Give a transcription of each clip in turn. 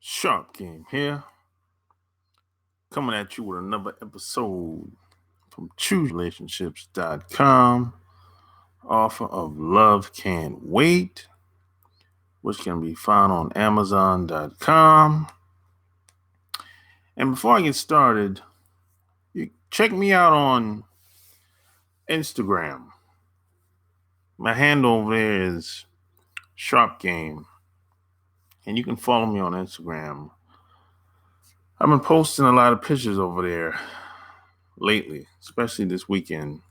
Sharp Game here, coming at you with another episode from ChooseRelationships.com, author of Love Can't Wait, which can be found on Amazon.com. And before I get started, you check me out on Instagram. My handle over there is Sharp Game, and you can follow me on Instagram. I've been posting a lot of pictures over there lately, especially this weekend.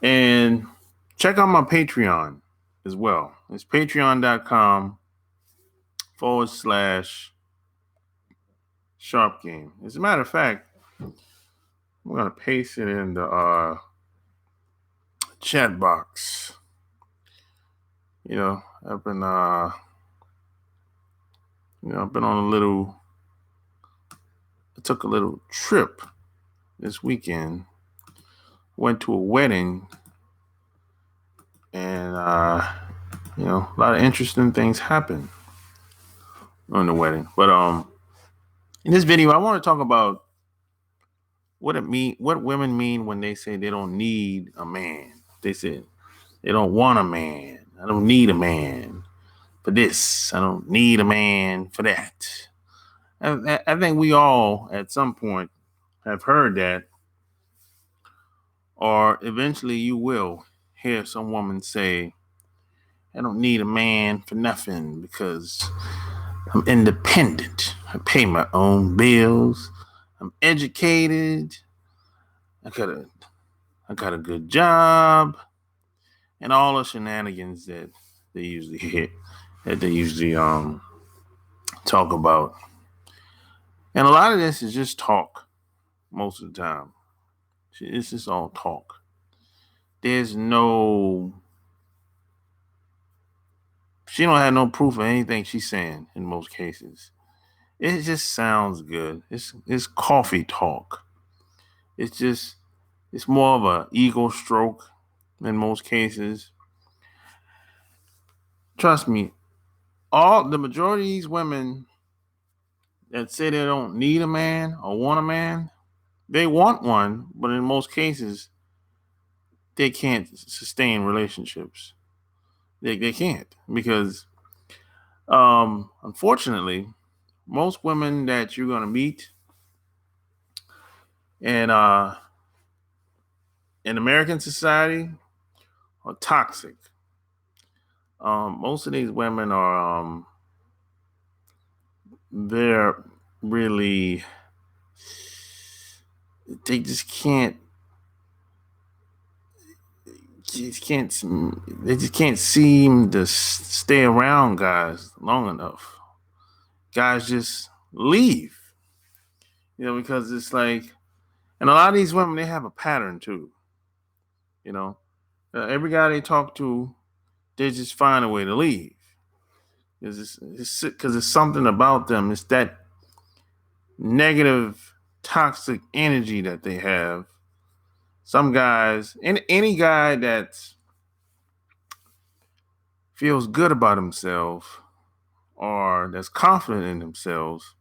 And check out my Patreon as well. It's patreon.com/Sharp Game. As a matter of fact, I'm going to paste it in the chat box. I've been on I took a little trip this weekend. Went to a wedding, and a lot of interesting things happened on the wedding. But in this video, I want to talk about what women mean when they say they don't need a man. They say they don't want a man. I don't need a man for this. I don't need a man for that. I think we all at some point have heard that, or eventually you will hear some woman say, I don't need a man for nothing because I'm independent. I pay my own bills. I'm educated. I got a good job, and all the shenanigans that they usually talk about. And a lot of this is just talk most of the time. It's just all talk. She don't have no proof of anything she's saying in most cases. It just sounds good. It's coffee talk. It's more of an ego stroke in most cases. Trust me, the majority of these women that say they don't need a man or want a man, they want one, but in most cases, they can't sustain relationships. They can't because, unfortunately, most women that you're going to meet in American society are toxic. Most of these women are they're really, they just can't seem to stay around guys long enough. Guys just leave, because it's like, and a lot of these women, they have a pattern too. Every guy they talk to, they just find a way to leave. Because it's something about them. It's that negative, toxic energy that they have. Some guys, any guy that feels good about himself or that's confident in themselves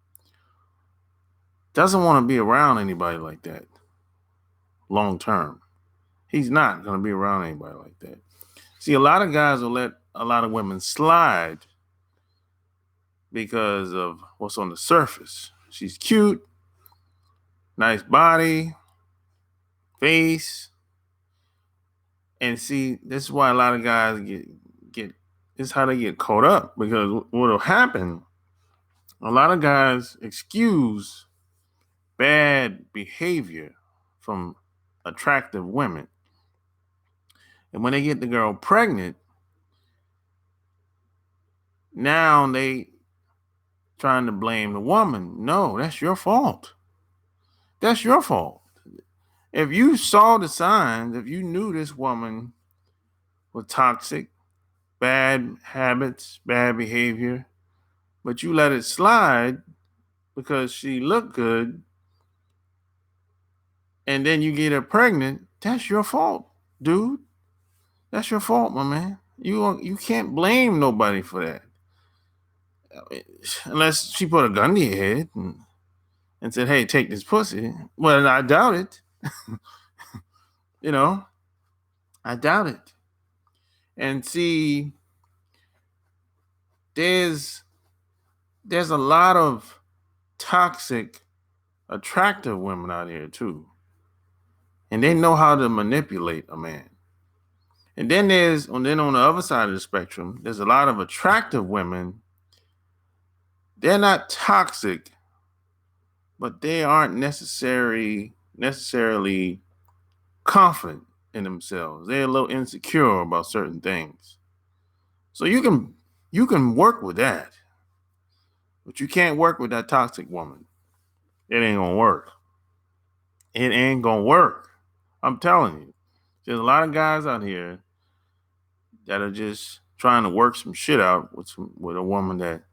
doesn't want to be around anybody like that long term. He's not going to be around anybody like that. See, a lot of guys will let a lot of women slide because of what's on the surface. She's cute, nice body, face. And see, this is why a lot of guys get this is how they get caught up, because what'll happen, a lot of guys excuse bad behavior from attractive women. And when they get the girl pregnant, now they trying to blame the woman. No, that's your fault. That's your fault. If you saw the signs, if you knew this woman was toxic, bad habits, bad behavior, but you let it slide because she looked good, and then you get her pregnant, that's your fault, dude. That's your fault, my man. You can't blame nobody for that. unless she put a gun to your head and said, "Hey, take this pussy." Well, I doubt it. You know, I doubt it. And see, there's a lot of toxic, attractive women out here too, and they know how to manipulate a man. And then on the other side of the spectrum, there's a lot of attractive women. They're not toxic, but they aren't necessarily confident in themselves. They're a little insecure about certain things. So you can work with that, but you can't work with that toxic woman. It ain't gonna work. It ain't gonna work. I'm telling you. There's a lot of guys out here that are just trying to work some shit out with a woman that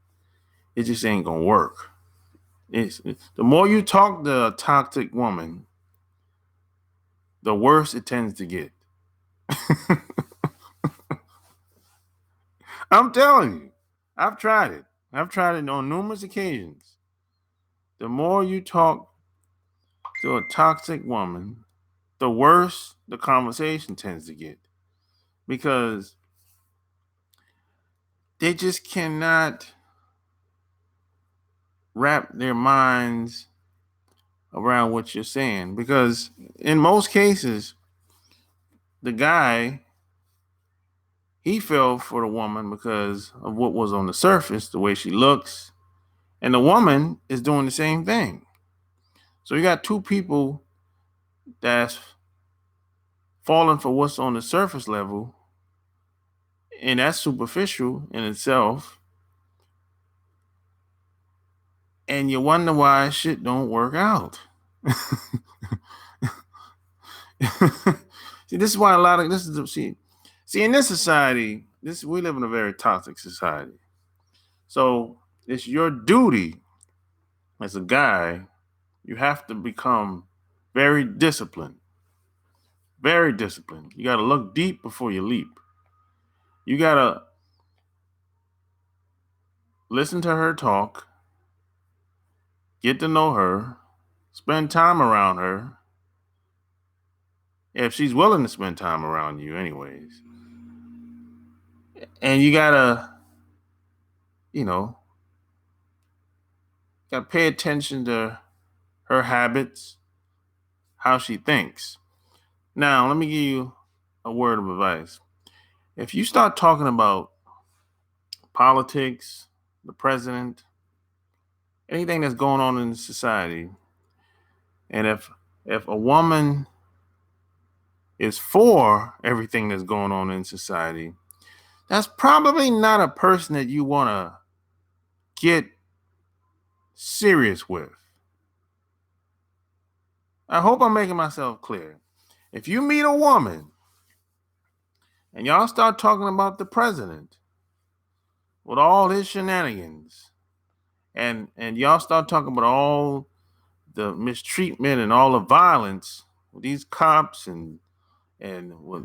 it just ain't gonna work. The more you talk to a toxic woman, the worse it tends to get. I'm telling you, I've tried it. I've tried it on numerous occasions. The more you talk to a toxic woman, the worse the conversation tends to get, because they just cannot wrap their minds around what you're saying. Because in most cases, the guy, he fell for the woman because of what was on the surface, the way she looks, and the woman is doing the same thing. So you got two people that's falling for what's on the surface level, and that's superficial in itself. And you wonder why shit don't work out. See, this is why see in this society, we live in a very toxic society. So it's your duty as a guy, you have to become very disciplined. Very disciplined. You got to look deep before you leap. You got to listen to her talk, get to know her, spend time around her, if she's willing to spend time around you anyways. And you got to, got to pay attention to her habits, how she thinks. Now, let me give you a word of advice. If you start talking about politics, the president, anything that's going on in society, and if a woman is for everything that's going on in society, that's probably not a person that you want to get serious with. I hope I'm making myself clear. If you meet a woman and y'all start talking about the president with all his shenanigans, and y'all start talking about all the mistreatment and all the violence with these cops and with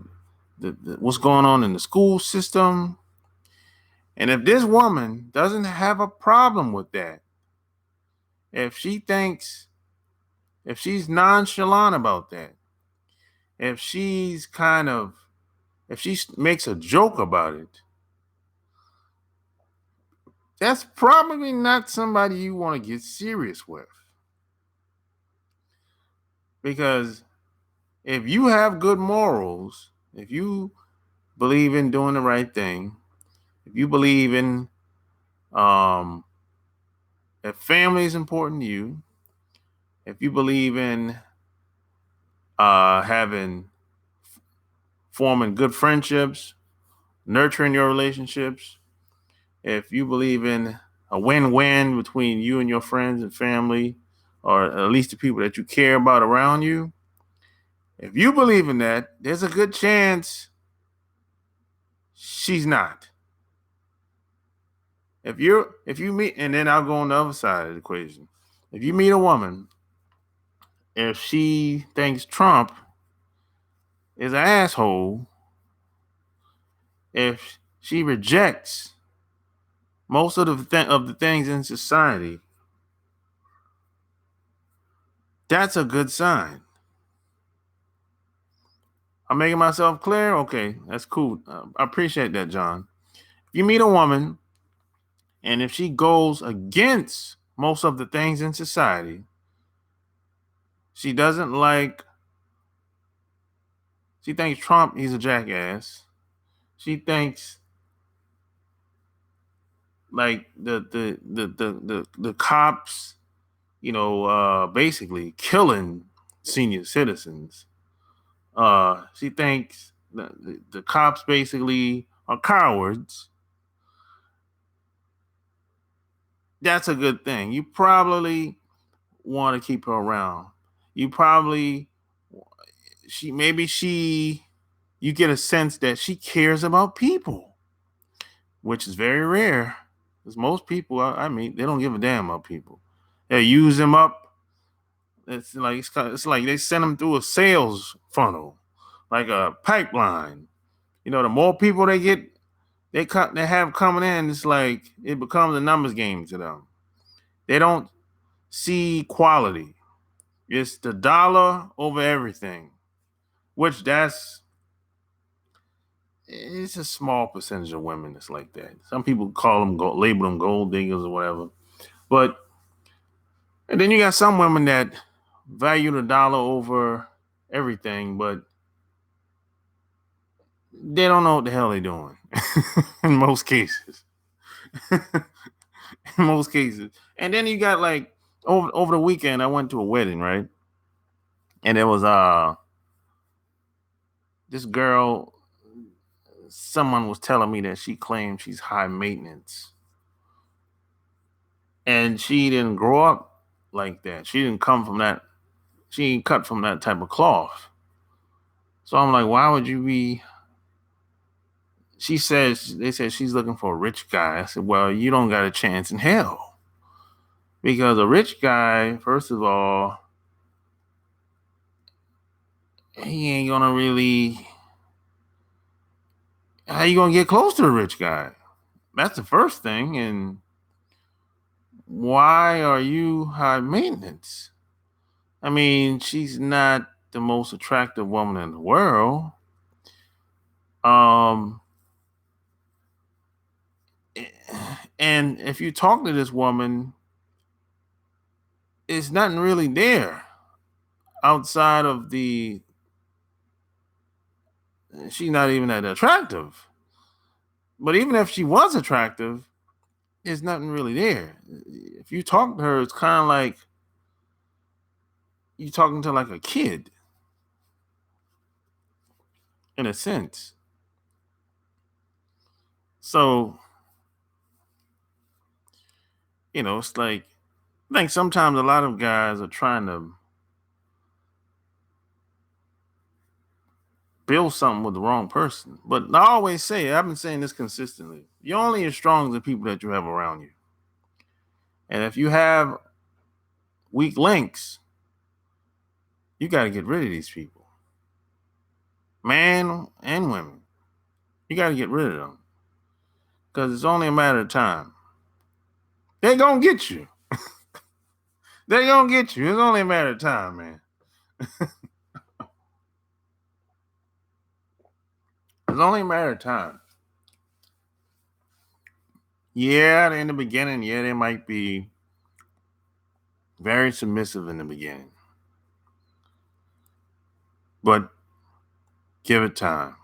what's going on in the school system, and if this woman doesn't have a problem with that, if she's nonchalant about that, if she makes a joke about it, that's probably not somebody you want to get serious with. Because if you have good morals, if you believe in doing the right thing, if you believe in if family is important to you, if you believe in forming good friendships, nurturing your relationships, if you believe in a win-win between you and your friends and family, or at least the people that you care about around you, if you believe in that, there's a good chance she's not. If you meet, and then I'll go on the other side of the equation. If you meet a woman, if she thinks Trump is an asshole, if she rejects Most of the things in society, that's a good sign. I'm making myself clear. Okay, that's cool. I appreciate that, John. If you meet a woman and if she goes against most of the things in society, she doesn't like. She thinks Trump, he's a jackass. She thinks like the cops, basically killing senior citizens. She thinks the cops basically are cowards. That's a good thing. You probably want to keep her around. You probably she you get a sense that she cares about people, which is very rare. Because most people, I mean, they don't give a damn about people. They use them up. It's like they send them through a sales funnel, like a pipeline. The more people they have coming in, it's like it becomes a numbers game to them. They don't see quality. It's the dollar over everything, which it's a small percentage of women that's like that. Some people label them gold diggers or whatever. But and then you got some women that value the dollar over everything, but they don't know what the hell they're doing in most cases. In most cases. And then you got like over the weekend, I went to a wedding, right? And it was this girl, someone was telling me that she claimed she's high maintenance. And she didn't grow up like that. She didn't come from that, she ain't cut from that type of cloth. So I'm like, why would you be? They said she's looking for a rich guy. I said, well, you don't got a chance in hell. Because a rich guy, first of all, he ain't gonna really. How you gonna get close to a rich guy? That's the first thing. And why are you high maintenance? I mean, she's not the most attractive woman in the world. Um, and if you talk to this woman, it's nothing really there outside of she's not even that attractive. But even if she was attractive, there's nothing really there. If you talk to her, it's kind of like you talking to like a kid in a sense. So, it's like I think sometimes a lot of guys are trying to build something with the wrong person. But I always say, I've been saying this consistently. You're only as strong as the people that you have around you. And if you have weak links, you got to get rid of these people, man and women. You got to get rid of them because it's only a matter of time. They're going to get you. They're going to get you. It's only a matter of time, man. It's only a matter of time. Yeah, in the beginning, they might be very submissive in the beginning. But give it time.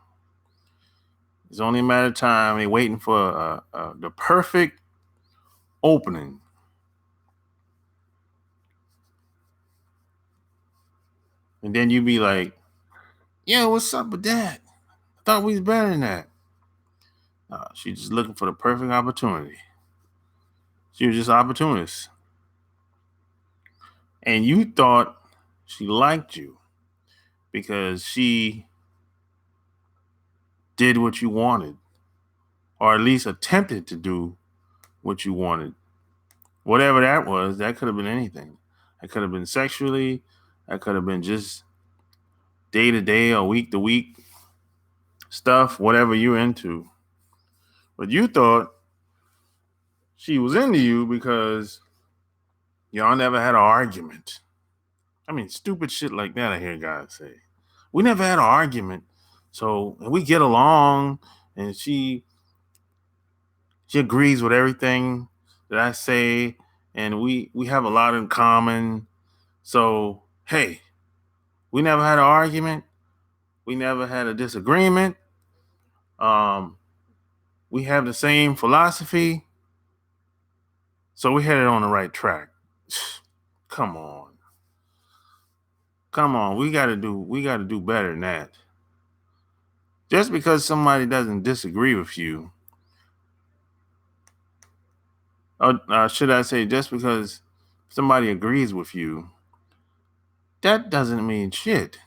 It's only a matter of time. They're waiting for the perfect opening. And then you be like, yeah, what's up with that? I thought we was better than that. She's just looking for the perfect opportunity. She was just opportunist. And you thought she liked you because she did what you wanted, or at least attempted to do what you wanted. Whatever that was, that could have been anything. It could have been sexually, that could have been just day to day or week to week stuff, whatever you're into. But you thought she was into you because y'all never had an argument. I mean, stupid shit like that I hear guys say. We never had an argument. So and we get along, and she agrees with everything that I say, and we have a lot in common. So, hey, we never had an argument. We never had a disagreement. We have the same philosophy. So we headed on the right track. Come on. Come on. We gotta do better than that. Just because somebody doesn't disagree with you, or should I say, just because somebody agrees with you, that doesn't mean shit.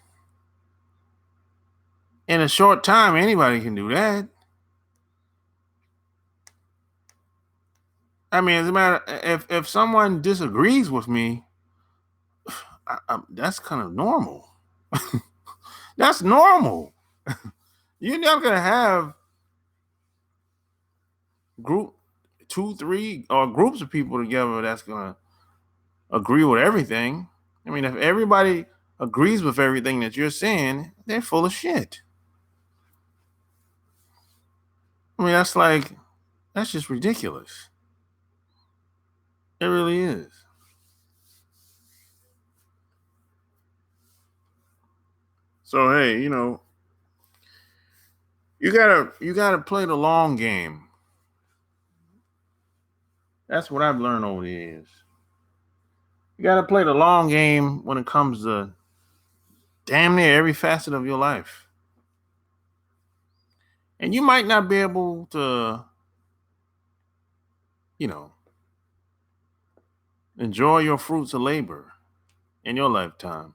In a short time, anybody can do that. I mean, as a matter, if someone disagrees with me, that's kind of normal. That's normal. You're not gonna have group 2, 3, or groups of people together that's gonna agree with everything. I mean, if everybody agrees with everything that you're saying, they're full of shit. I mean, that's just ridiculous. It really is. So hey, you gotta play the long game. That's what I've learned over the years. You gotta play the long game when it comes to damn near every facet of your life. And you might not be able to, you know, enjoy your fruits of labor in your lifetime.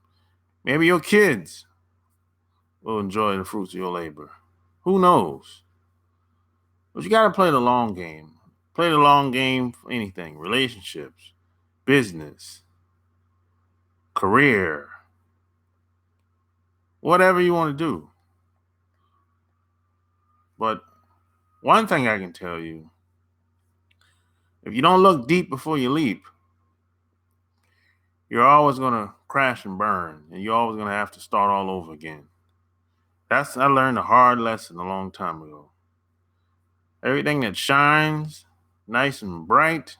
Maybe your kids will enjoy the fruits of your labor. Who knows? But you got to play the long game. Play the long game for anything: relationships, business, career, whatever you want to do. But one thing I can tell you: if you don't look deep before you leap, you're always going to crash and burn, and you're always going to have to start all over again. I learned a hard lesson a long time ago. Everything that shines nice and bright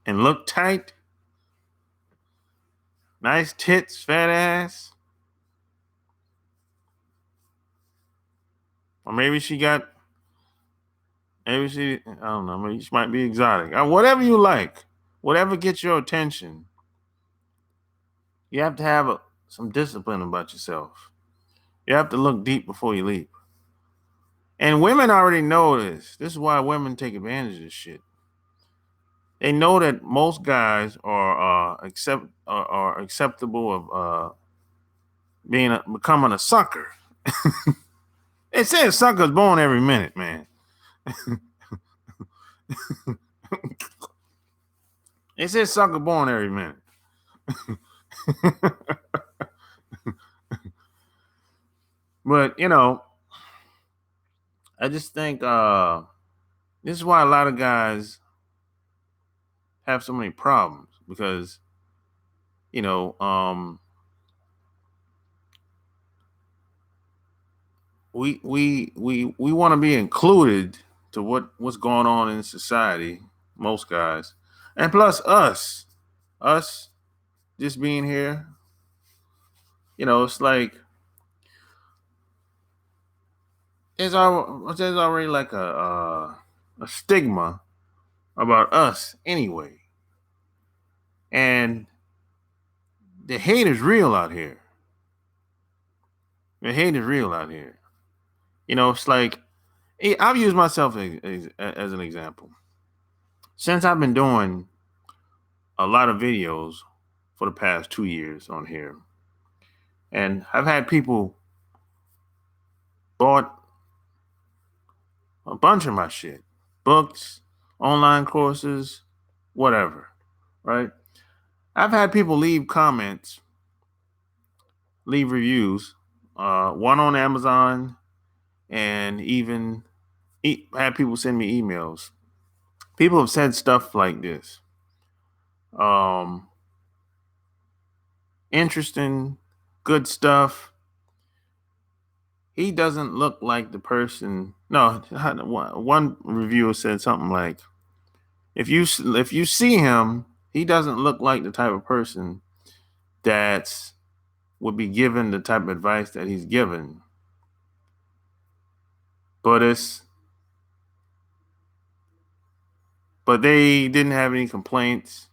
and look tight, nice tits, fat ass, or maybe I don't know, maybe she might be exotic. Whatever you like, whatever gets your attention, you have to have some discipline about yourself. You have to look deep before you leap. And women already know this. This is why women take advantage of this shit. They know that most guys are acceptable of becoming a sucker. It says suckers born every minute, man. It says sucker born every minute. But I just think this is why a lot of guys have so many problems, because you know we want to be included to what's going on in society, most guys, and plus us just being here, it's like there's already like a stigma about us anyway, and the hate is real out here. The hate is real out here. It's like I've used myself as an example. Since I've been doing a lot of videos for the past 2 years on here, and I've had people bought a bunch of my shit, books, online courses, whatever, right? I've had people leave comments, leave reviews, one on Amazon, and even had people send me emails People have said stuff like this. Um, Interesting, good stuff. He doesn't look like the person. No, one reviewer said something like, if you see him, he doesn't look like the type of person that would be given the type of advice that he's given. But they didn't have any complaints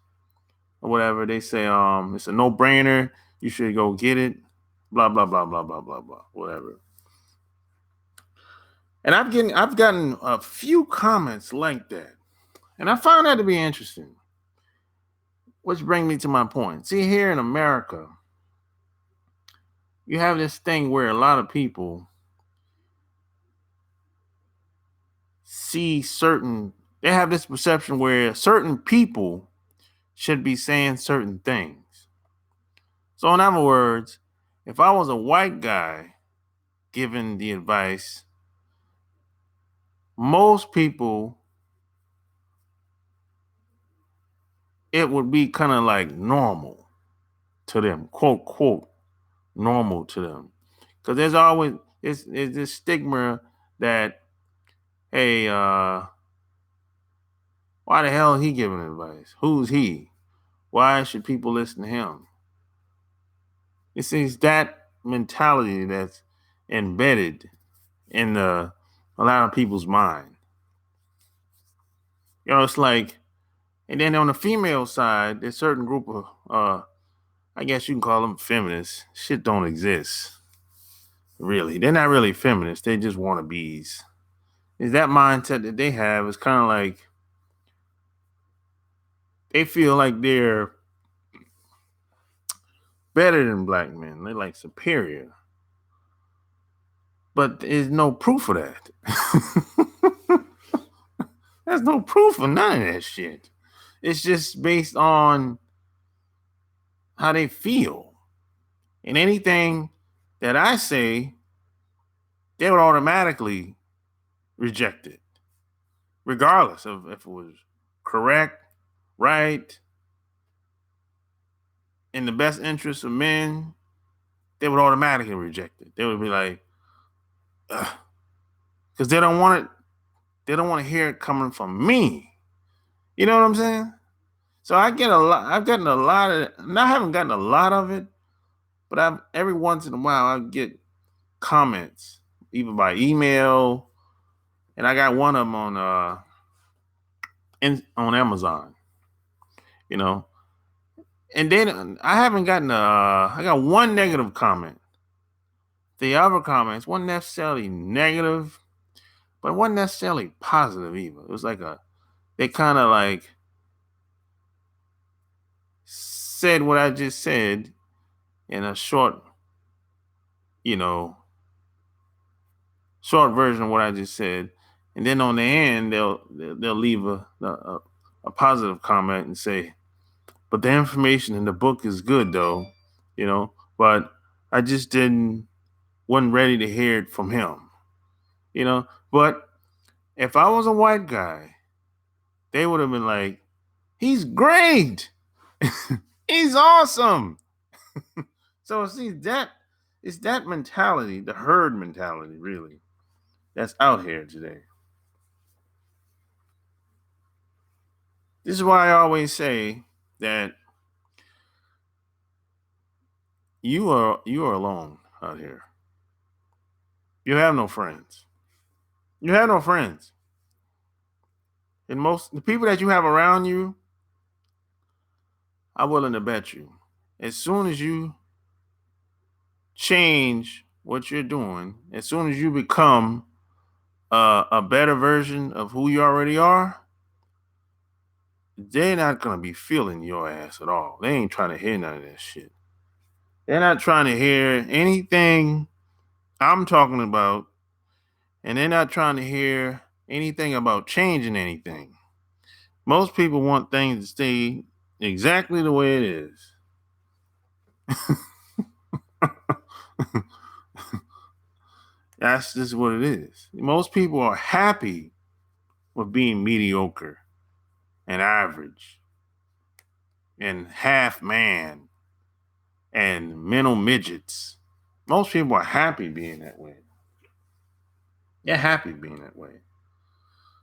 or whatever. They say it's a no-brainer. You should go get it. Blah blah blah blah blah blah blah. Whatever. And I've gotten a few comments like that, and I found that to be interesting. Which brings me to my point. See, here in America, you have this thing where a lot of people they have this perception where certain people should be saying certain things. So, in other words, if I was a white guy giving the advice, most people, it would be kind of like normal to them, quote, quote, normal to them. Because there's always it's this stigma that, hey, why the hell is he giving advice? Who's he? Why should people listen to him? It's that mentality that's embedded in a lot of people's mind. It's like, and then on the female side, there's a certain group of, I guess you can call them feminists. Shit don't exist. Really. They're not really feminists. They just wannabes. Is that mindset that they have is kind of like, they feel like they're better than black men. They're like superior. But there's no proof of that. There's no proof of none of that shit. It's just based on how they feel. And anything that I say, they would automatically reject it, regardless of if it was correct, right, in the best interest of men. They would automatically reject it. They would be like, because they don't want it. They don't want to hear it coming from me. You know what I'm saying? So I get a lot. I've gotten a lot of. I haven't gotten a lot of it, but every once in a while I get comments, even by email, and I got one of them on on Amazon. And then I haven't gotten I got one negative comment. The other comments weren't necessarily negative, but it wasn't necessarily positive either. It was like they kind of like said what I just said in a short version of what I just said, and then on the end they'll leave a positive comment and say, but the information in the book is good though, but I just wasn't ready to hear it from him, but if I was a white guy, they would have been like, he's great. He's awesome. So see, it's that mentality, the herd mentality, really, that's out here today. This is why I always say that you are alone out here. You have no friends. You have no friends. And the people that you have around you, I'm willing to bet you, as soon as you change what you're doing, as soon as you become a better version of who you already are, they're not going to be feeling your ass at all. They ain't trying to hear none of that shit. They're not trying to hear anything I'm talking about, and they're not trying to hear anything about changing anything. Most people want things to stay exactly the way it is. That's just what it is. Most people are happy with being mediocre. and average and half man and mental midgets. Most people are happy being that way. They're happy being that way.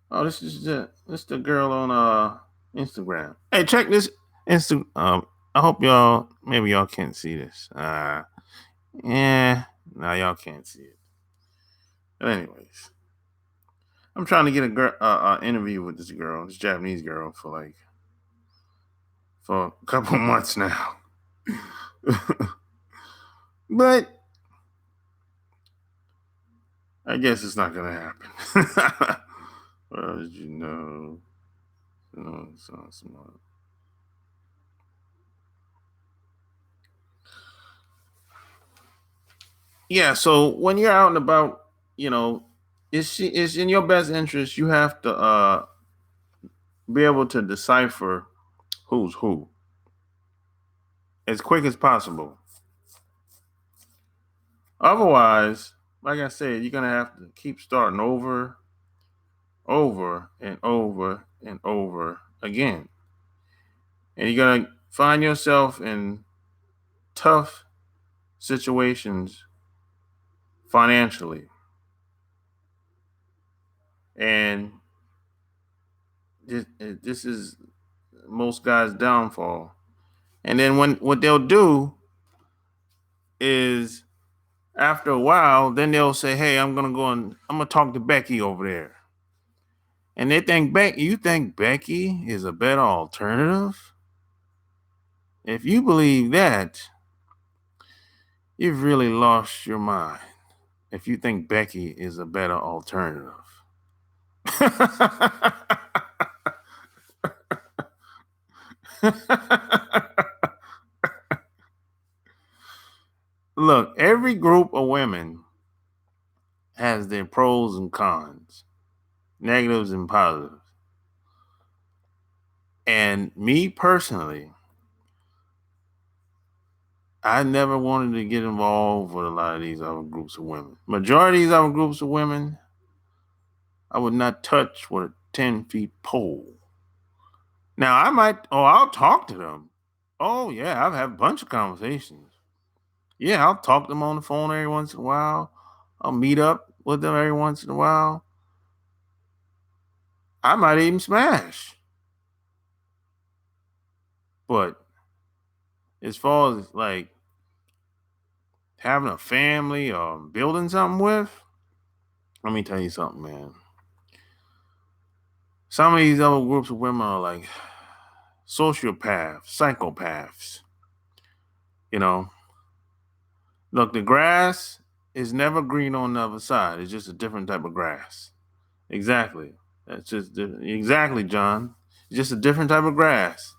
Oh, this the girl on Instagram. Hey, check this Insta. I hope maybe y'all can't see this. Yeah, no, y'all can't see it. But anyways, I'm trying to get a girl interview with this girl, this Japanese girl, for a couple months now. But I guess it's not gonna happen. Well, did you know? So smart. Yeah. So when you're out and about, it's in your best interest. You have to be able to decipher who's who as quick as possible. Otherwise, like I said, you're gonna have to keep starting over and over and over again. And you're going to find yourself in tough situations financially. And this is most guys' downfall. And then what they'll do is after a while, then they'll say, "Hey, I'm gonna talk to Becky over there." And you think Becky is a better alternative? If you believe that, you've really lost your mind. If you think Becky is a better alternative. Look, every group of women has their pros and cons, negatives and positives. And me personally, I never wanted to get involved with a lot of these other groups of women. Majority of these other groups of women, I would not touch with a 10 feet pole. Now I'll talk to them. Oh yeah, I've had a bunch of conversations. Yeah, I'll talk to them on the phone every once in a while. I'll meet up with them every once in a while. I might even smash. But as far as like having a family or building something with, let me tell you something, man. Some of these other groups of women are like sociopaths, psychopaths. You know, look, the grass is never green on the other side. It's just a different type of grass. Exactly. That's just exactly, John. It's just a different type of grass.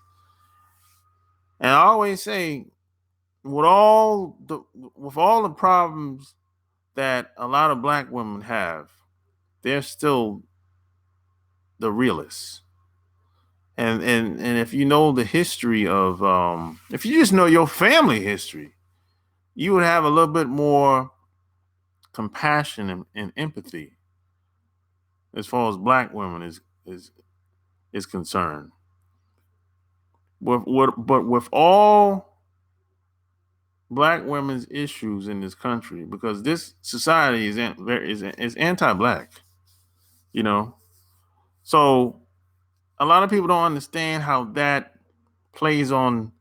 And I always say, with all the problems that a lot of black women have, they're still the realists. And if you know the history of if you just know your family history, you would have a little bit more compassion and empathy as far as black women is concerned. But with all black women's issues in this country, because this society is anti-black, you know, so a lot of people don't understand how that plays on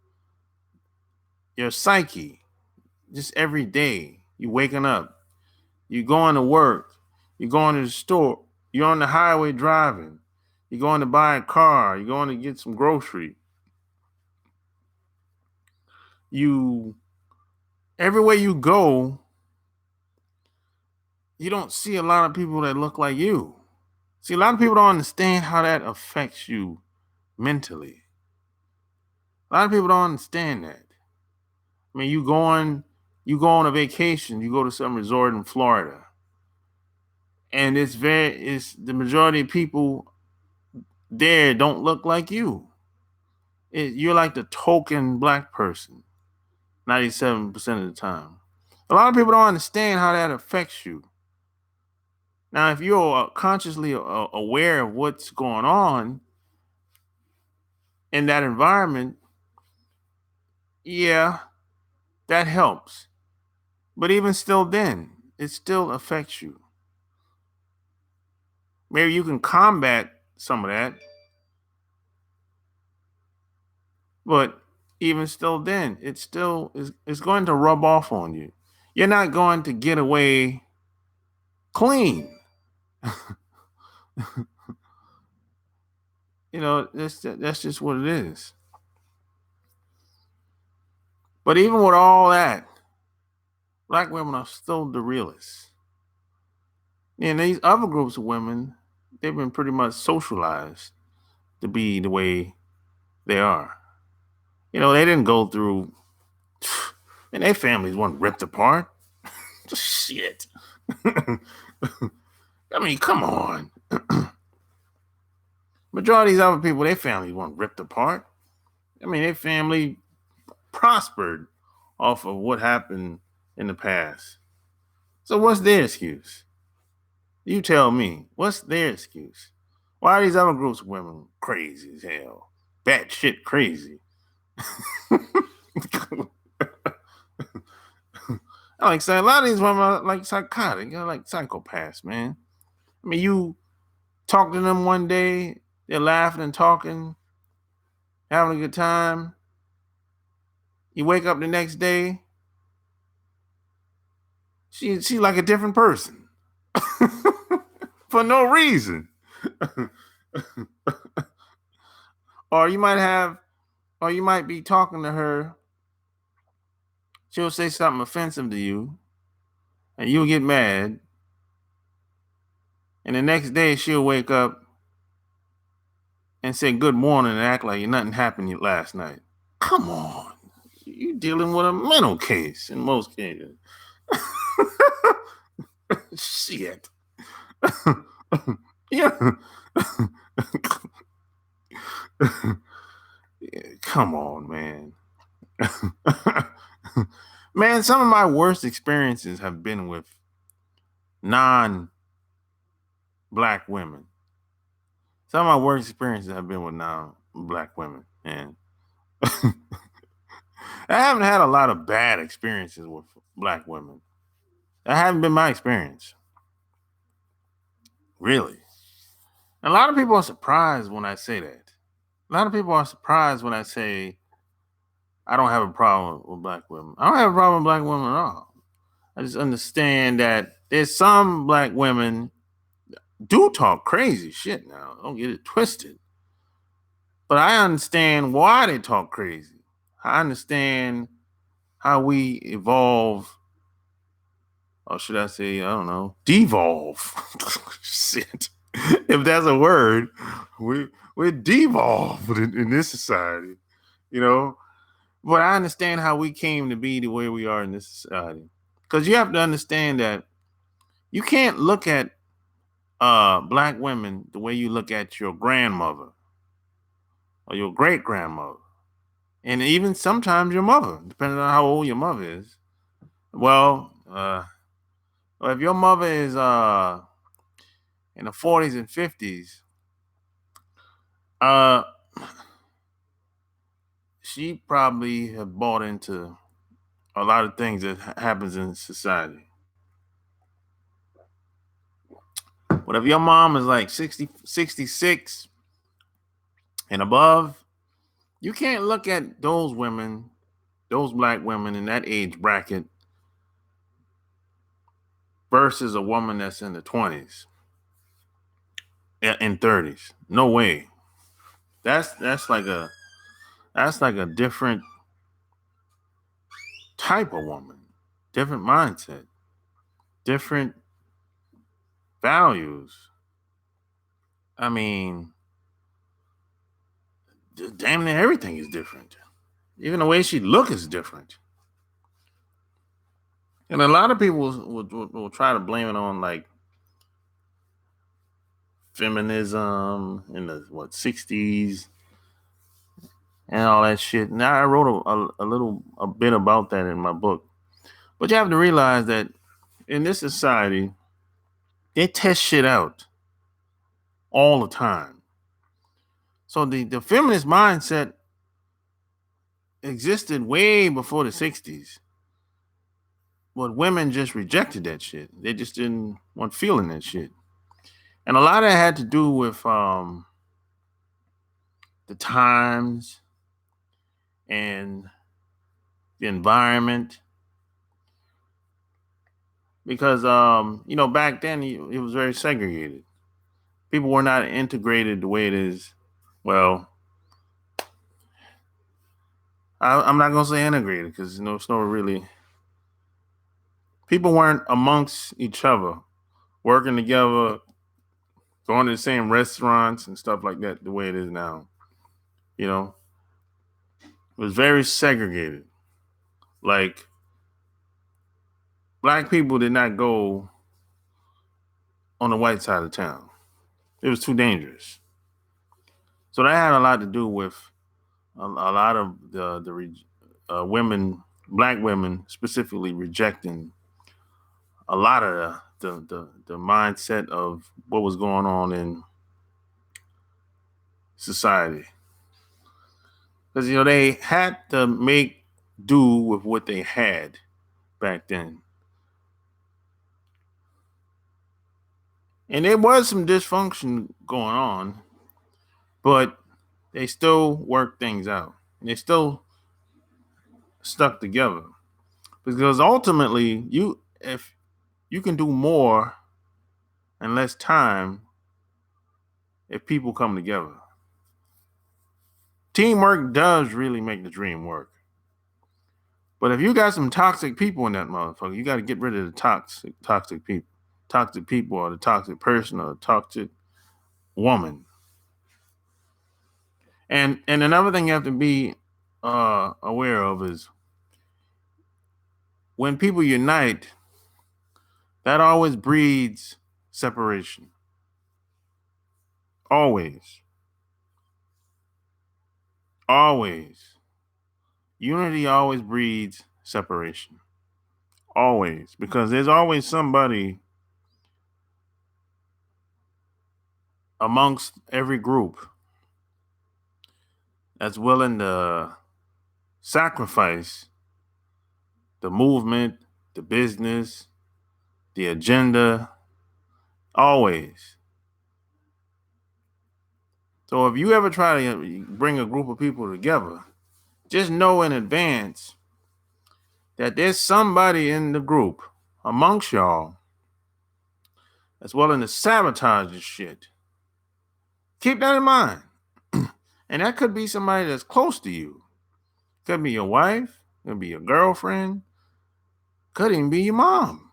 your psyche. Just every day, you waking up, you going to work, you going to the store, you're on the highway driving, you're going to buy a car, you're going to get some grocery. You everywhere you go, you don't see a lot of people that look like you. See, a lot of people don't understand how that affects you mentally. A lot of people don't understand that. I mean, you go on a vacation, you go to some resort in Florida, and it's the majority of people there don't look like you. You're like the token black person, 97% of the time. A lot of people don't understand how that affects you. Now, if you're consciously aware of what's going on, in that environment, yeah, that helps. But even still, then, it still affects you. Maybe you can combat some of that, but even still, then, it still is going to rub off on you. You're not going to get away clean. That's just what it is. But even with all that, black women are still the realists. And these other groups of women, they've been pretty much socialized to be the way they are. They didn't go through, and their families weren't ripped apart. Shit. I mean, come on. Majority of these other people, their families weren't ripped apart. I mean, their family prospered off of what happened in the past. So what's their excuse? You tell me, what's their excuse? Why are these other groups of women crazy as hell? Batshit crazy. I like saying a lot of these women are like psychotic, like psychopaths, man. I mean, you talk to them one day, they're laughing and talking, having a good time. You wake up the next day, she's like a different person. For no reason. Or you might be talking to her, she'll say something offensive to you, and you'll get mad. And the next day she'll wake up and say good morning and act like nothing happened last night. Come on. You're dealing with a mental case in most cases. Shit. Yeah. Come on, man. Man, some of my worst experiences have been with non-black women. Some of my worst experiences have been with non-black women. And I haven't had a lot of bad experiences with black women. That hasn't been my experience. Really. A lot of people are surprised when I say that. A lot of people are surprised when I say I don't have a problem with black women. I don't have a problem with black women at all. I just understand that there's some black women do talk crazy shit now. Don't get it twisted. But I understand why they talk crazy. I understand how we evolve, or should I say, I don't know, devolve. Shit. If that's a word, we're devolved in this society, But I understand how we came to be the way we are in this society. Because you have to understand that you can't look at black women the way you look at your grandmother or your great grandmother, and even sometimes your mother, depending on how old your mother is. Well, if your mother is in the 40s and 50s, she probably have bought into a lot of things that happens in society. But if your mom is like 60, 66 and above, you can't look at those women, those black women in that age bracket versus a woman that's in the 20s and 30s. No way. That's like a different type of woman, different mindset, different values. I mean, damn near everything is different. Even the way she look is different. And a lot of people will try to blame it on like feminism in the 60s and all that shit. Now I wrote a bit about that in my book. But you have to realize that in this society, they test shit out all the time. So the feminist mindset existed way before the 60s. But women just rejected that shit. They just didn't want feeling that shit. And a lot of it had to do with the times and the environment. Because back then it was very segregated. People were not integrated the way it is. Well, I'm not gonna say integrated because it's not really. People weren't amongst each other, working together, going to the same restaurants and stuff like that. The way it is now, you know, it was very segregated. Like black people did not go on the white side of town. It was too dangerous. So that had a lot to do with a lot of the women, black women specifically, rejecting a lot of the mindset of what was going on in society. Because they had to make do with what they had back then. And there was some dysfunction going on, but they still worked things out. And they still stuck together. Because ultimately, if you can do more in less time if people come together. Teamwork does really make the dream work. But if you got some toxic people in that motherfucker, you got to get rid of the toxic people. Toxic people or the toxic person or the toxic woman. And another thing you have to be aware of is when people unite, that always breeds separation. Always. Always. Unity always breeds separation. Always. Because there's always somebody amongst every group that's willing to sacrifice the movement, the business, the agenda, always. So if you ever try to bring a group of people together, just know in advance that there's somebody in the group amongst y'all that's willing to sabotage this shit. Keep that in mind. And that could be somebody that's close to you. Could be your wife, could be your girlfriend, could even be your mom,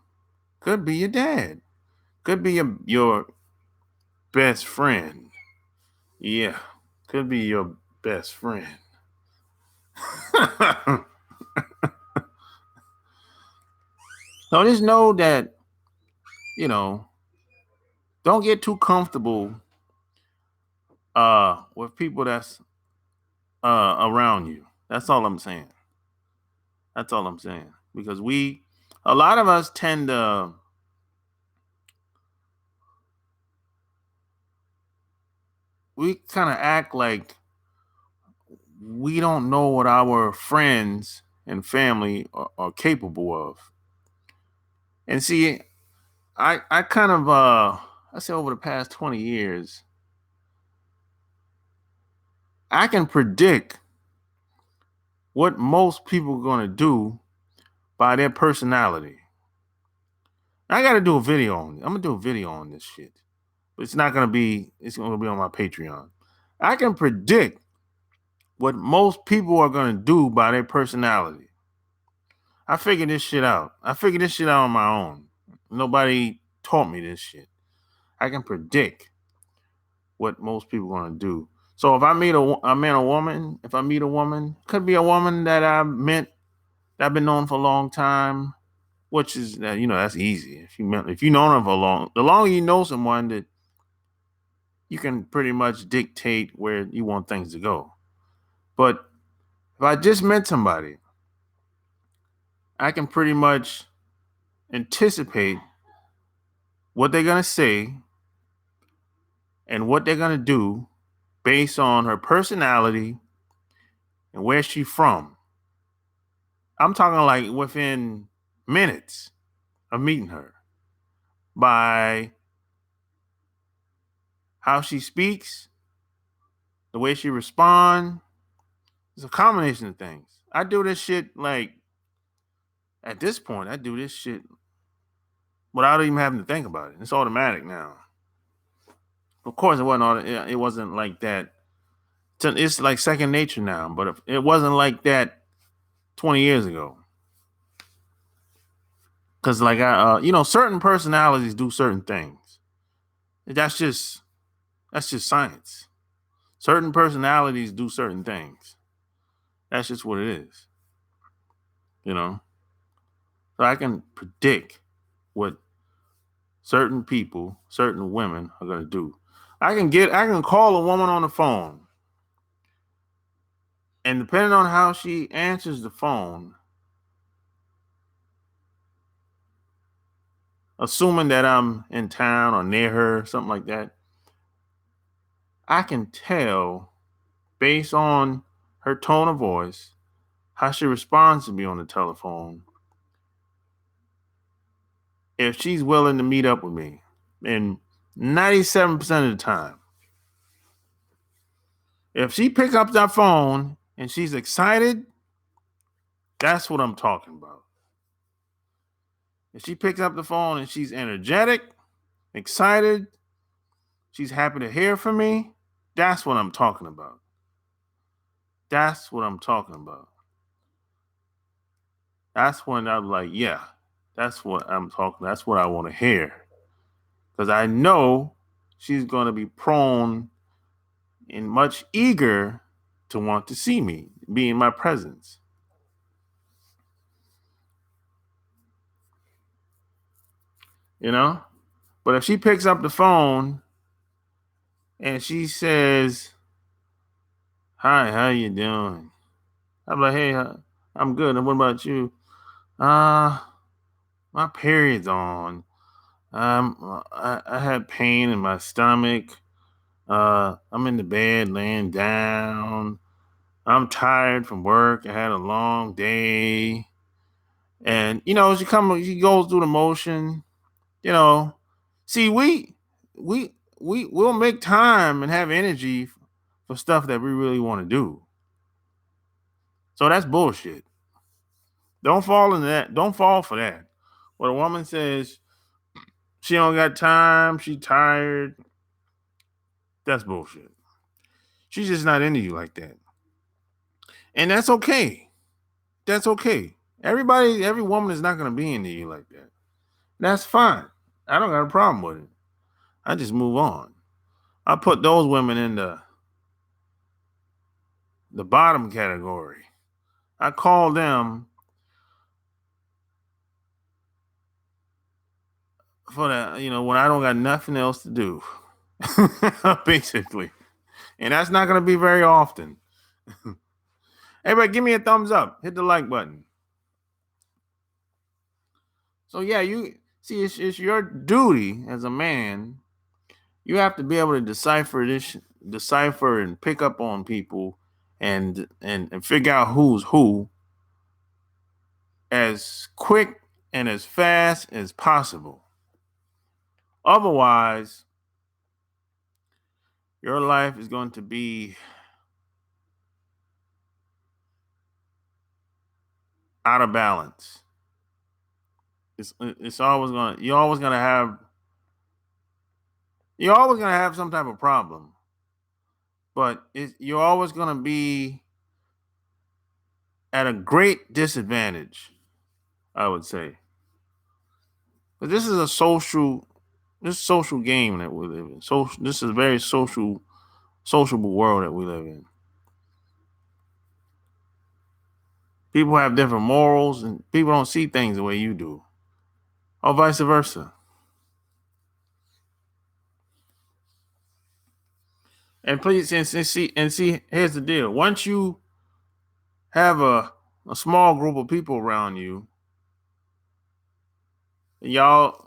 could be your dad, could be your best friend. Yeah, could be your best friend. So just know that, don't get too comfortable with people that's around you. That's all I'm saying. That's all I'm saying. Because a lot of us tend to we kind of act like we don't know what our friends and family are capable of. And see, I kind of I say over the past 20 years, I can predict what most people are going to do by their personality. I got to do a video on it. I'm going to do a video on this shit. But it's going to be on my Patreon. I can predict what most people are going to do by their personality. I figured this shit out. I figured this shit out on my own. Nobody taught me this shit. I can predict what most people are going to do. So if I meet a woman, could be a woman that I met, that I've been known for a long time, which is that that's easy. If you know them for the longer you know someone, that you can pretty much dictate where you want things to go. But if I just met somebody, I can pretty much anticipate what they're gonna say and what they're gonna do based on her personality and where she's from. I'm talking like within minutes of meeting her, by how she speaks, the way she responds. It's a combination of things. I do this shit like at this point. I do this shit without even having to think about it. It's automatic now. Of course, it wasn't like that. It's like second nature now. But it wasn't like that 20 years ago. Because like certain personalities do certain things. That's just science. Certain personalities do certain things. That's just what it is. So I can predict what certain people, certain women are going to do. I can call a woman on the phone, and depending on how she answers the phone, assuming that I'm in town or near her, something like that, I can tell based on her tone of voice, how she responds to me on the telephone, if she's willing to meet up with me. And 97% of the time, if she picks up that phone and she's excited, that's what I'm talking about. If she picks up the phone and she's energetic, excited, she's happy to hear from me, that's what I'm talking about. That's what I'm talking about. That's when I'm like, yeah, that's what I'm talking. That's what I want to hear. Because I know she's going to be prone and much eager to want to see me, be in my presence. But if she picks up the phone and she says, "Hi, how you doing?" I'm like, "Hey, I'm good. And what about you?" My period's on. I had pain in my stomach. I'm in the bed laying down. I'm tired from work. I had a long day. And she goes through the motion. See, we'll make time and have energy for stuff that we really want to do. So that's bullshit. Don't fall into that. Don't fall for that. When a woman says she don't got time, she tired, that's bullshit. She's just not into you like that. And that's okay. That's okay. Every woman is not going to be into you like that. That's fine. I don't got a problem with it. I just move on. I put those women in the bottom category. I call them for that, when I don't got nothing else to do, basically. And that's not going to be very often. Everybody, give me a thumbs up. Hit the like button. So yeah, you see, it's your duty as a man. You have to be able to decipher and pick up on people, and figure out who's who as quick and as fast as possible. Otherwise, your life is going to be out of balance. It's always you're always gonna have some type of problem, but you're always gonna be at a great disadvantage, I would say. But this is a social game that we live in. So this is a very sociable world that we live in. People have different morals, and people don't see things the way you do, or vice versa. And please, and see, here's the deal. Once you have a small group of people around you, y'all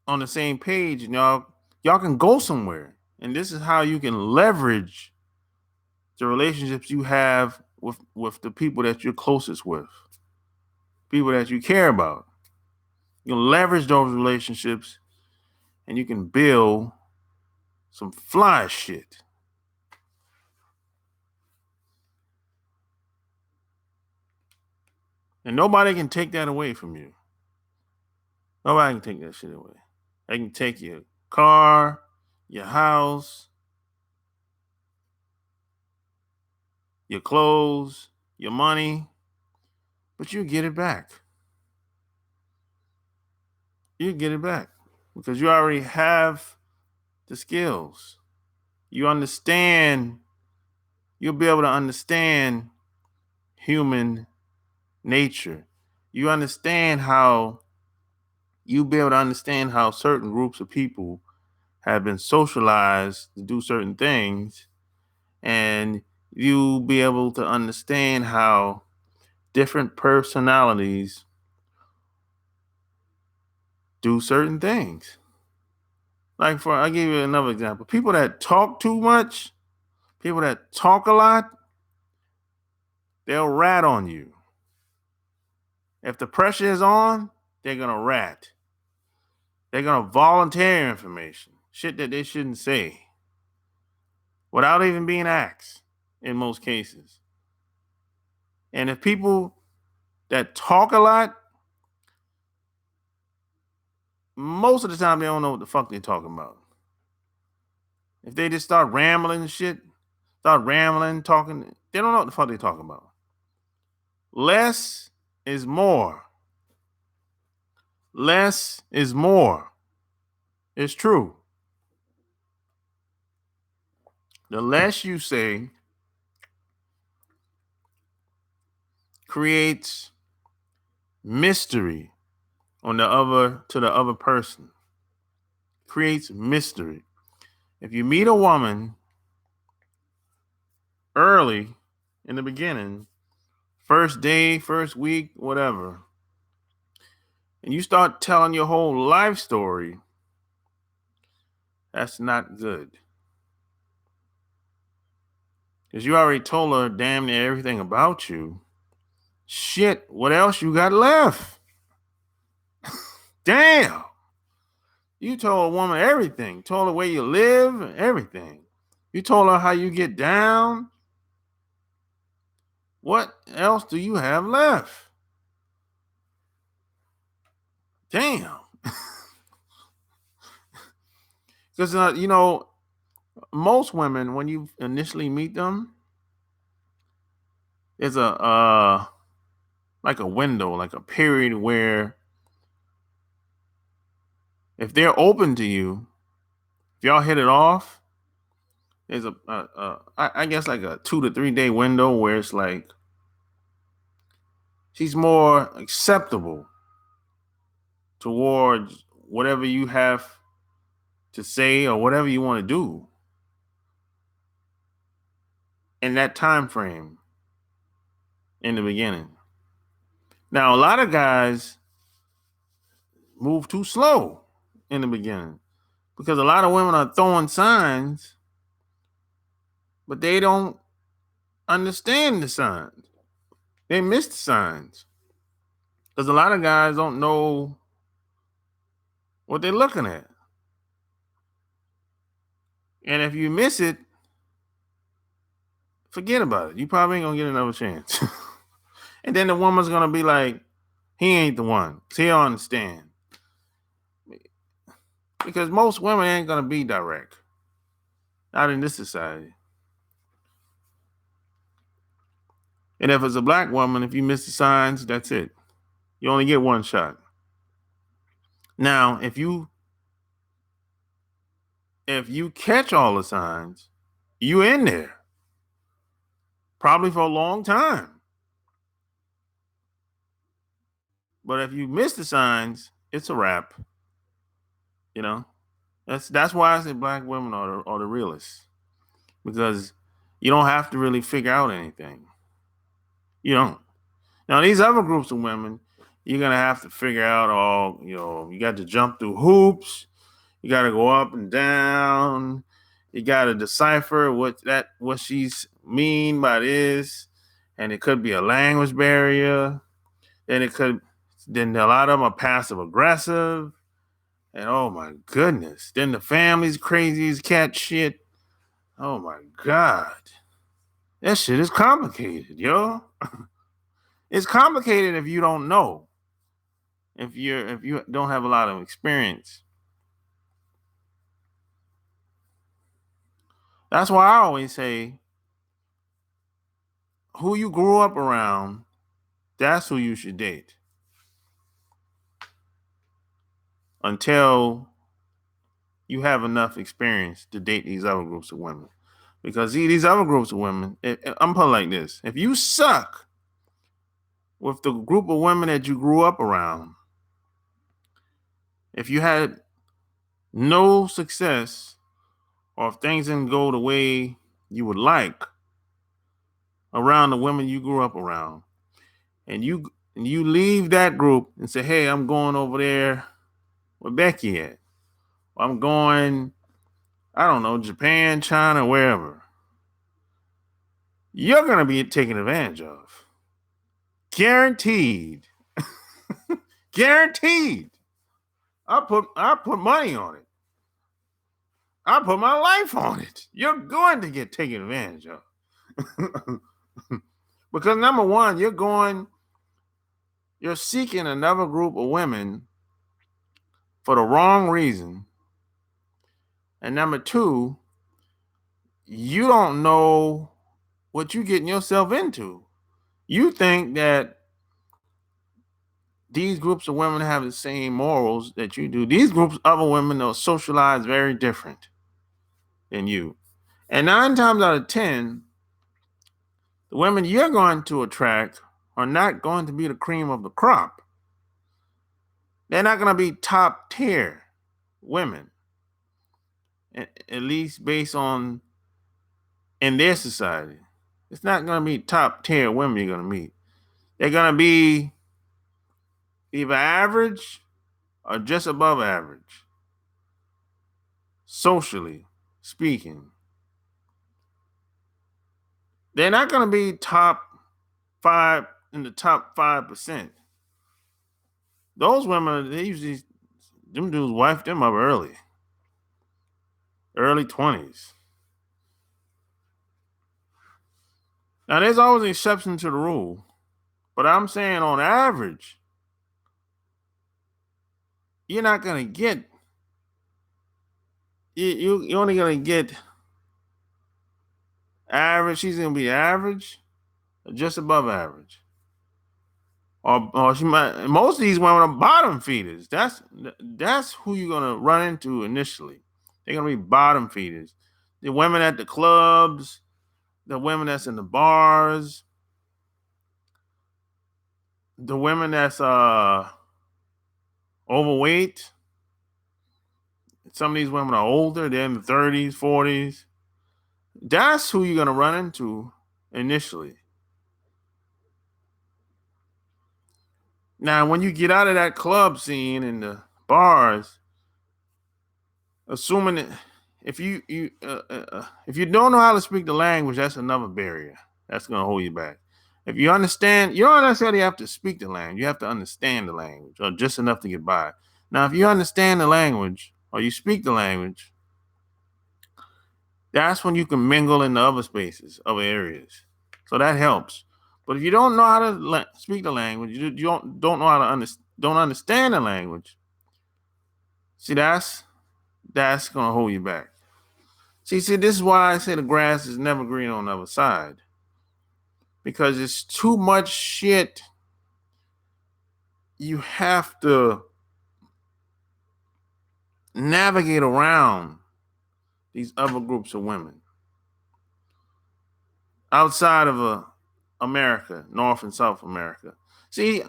on the same page, and y'all can go somewhere And this is how you can leverage the relationships you have with the people that you're closest with, people that you care about. You can leverage those relationships and you can build some fly shit. And nobody can take that away from you. Nobody can take that shit away. They can take your car, your house, your clothes, your money, but you get it back. You get it back because you already have the skills. You understand, you'll be able to understand human nature. You'll be able to understand how certain groups of people have been socialized to do certain things, and you'll be able to understand how different personalities do certain things. Like I'll give you another example. People that talk too much, people that talk a lot, they'll rat on you. If the pressure is on, they're gonna rat. They're gonna volunteer information, shit that they shouldn't say, without even being asked in most cases. And if people that talk a lot, most of the time they don't know what the fuck they're talking about. If they just start rambling and shit, talking, they don't know what the fuck they're talking about. Less is more. Less is more. It's true. The less you say creates mystery to the other person. Creates mystery. If you meet a woman early in the beginning, first day, first week, whatever, and you start telling your whole life story, that's not good. Because you already told her damn near everything about you. Shit, what else you got left? Damn. You told a woman everything. Told her where you live, everything. You told her how you get down. What else do you have left? Damn. Because, most women, when you initially meet them, there's like a window, like a period where if they're open to you, if y'all hit it off, there's I guess like a 2 to 3 day window where it's like she's more acceptable towards whatever you have to say or whatever you want to do in that time frame in the beginning. Now, a lot of guys move too slow in the beginning because a lot of women are throwing signs, but they don't understand the signs. They miss the signs because a lot of guys don't know what they're looking at. And if you miss it, forget about it. You probably ain't gonna get another chance. And then the woman's gonna be like, he ain't the one. He don't understand. Because most women ain't gonna be direct. Not in this society. And if it's a black woman, if you miss the signs, that's it. You only get one shot. Now, if you catch all the signs, you in there. Probably for a long time. But if you miss the signs, it's a wrap. That's why I say black women are the realists. Because you don't have to really figure out anything. You don't. Now, these other groups of women, you're going to have to figure out you got to jump through hoops. You got to go up and down. You got to decipher what she's mean by this, and it could be a language barrier. Then a lot of them are passive aggressive, and oh my goodness, then the family's crazy as cat shit. Oh my god, that shit is complicated, yo. It's complicated if you don't know, if you don't have a lot of experience. That's why I always say, who you grew up around, that's who you should date. Until you have enough experience to date these other groups of women. Because these other groups of women, I'm putting it like this. If you suck with the group of women that you grew up around, if you had no success, or if things didn't go the way you would like around the women you grew up around, and you leave that group and say, hey, I'm going over there where Becky at. I'm going, I don't know, Japan, China, wherever. You're going to be taken advantage of. Guaranteed. Guaranteed. I put money on it. I put my life on it. You're going to get taken advantage of. Because number one, you're seeking another group of women for the wrong reason. And number two, you don't know what you're getting yourself into. You think that these groups of women have the same morals that you do. These groups of other women are socialized very different than you. And 9 times out of 10, the women you're going to attract are not going to be the cream of the crop. They're not going to be top tier women, at least based on in their society. It's not going to be top tier women you're going to meet. They're going to be either average or just above average, socially speaking. They're not going to be top 5 in the top 5%. Those women, them dudes wife them up early 20s. Now, there's always an exception to the rule, but I'm saying on average, you're not going to get, you're only going to get average. She's going to be average, or just above average. Or she might, most of these women are bottom feeders. That's who you're going to run into initially. They're going to be bottom feeders. The women at the clubs, the women that's in the bars, the women that's overweight. Some of these women are older, they're in the 30s, 40s. That's who you're going to run into initially. Now, when you get out of that club scene and the bars, assuming that if you don't know how to speak the language, that's another barrier that's going to hold you back. If you understand, you don't necessarily have to speak the language. You have to understand the language, or just enough to get by. Now, if you understand the language or you speak the language, that's when you can mingle in the other spaces, other areas. So that helps. But if you don't know how to speak the language, you don't know how to don't understand the language. See, that's going to hold you back. See, this is why I say the grass is never green on the other side. Because it's too much shit. You have to navigate around these other groups of women outside of America, North and South America. See,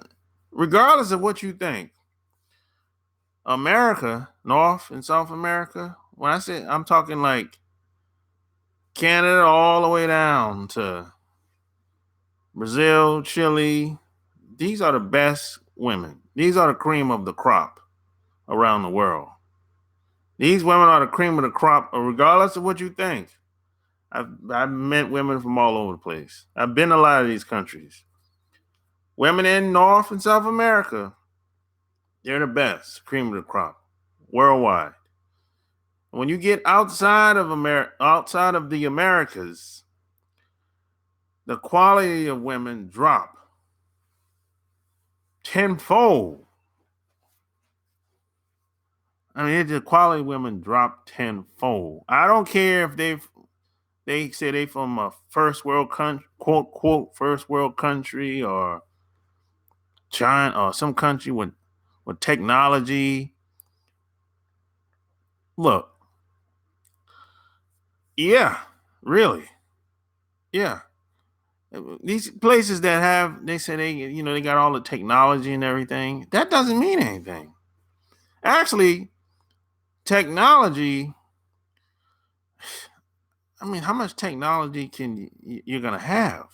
regardless of what you think, America, North and South America, when I say, I'm talking like Canada all the way down to Brazil, Chile. These are the best women. These are the cream of the crop around the world. These women are the cream of the crop, regardless of what you think. I've met women from all over the place. I've been to a lot of these countries. Women in North and South America, they're the best, cream of the crop, worldwide. When you get outside of outside of the Americas, the quality of women drop tenfold. I mean, the quality of women drop tenfold. I don't care if they say they from a first world country, quote first world country, or China or some country with technology. Look, yeah, really, yeah. These places that have, they say they got all the technology and everything. That doesn't mean anything. Actually, technology. I mean, how much technology can you're gonna have?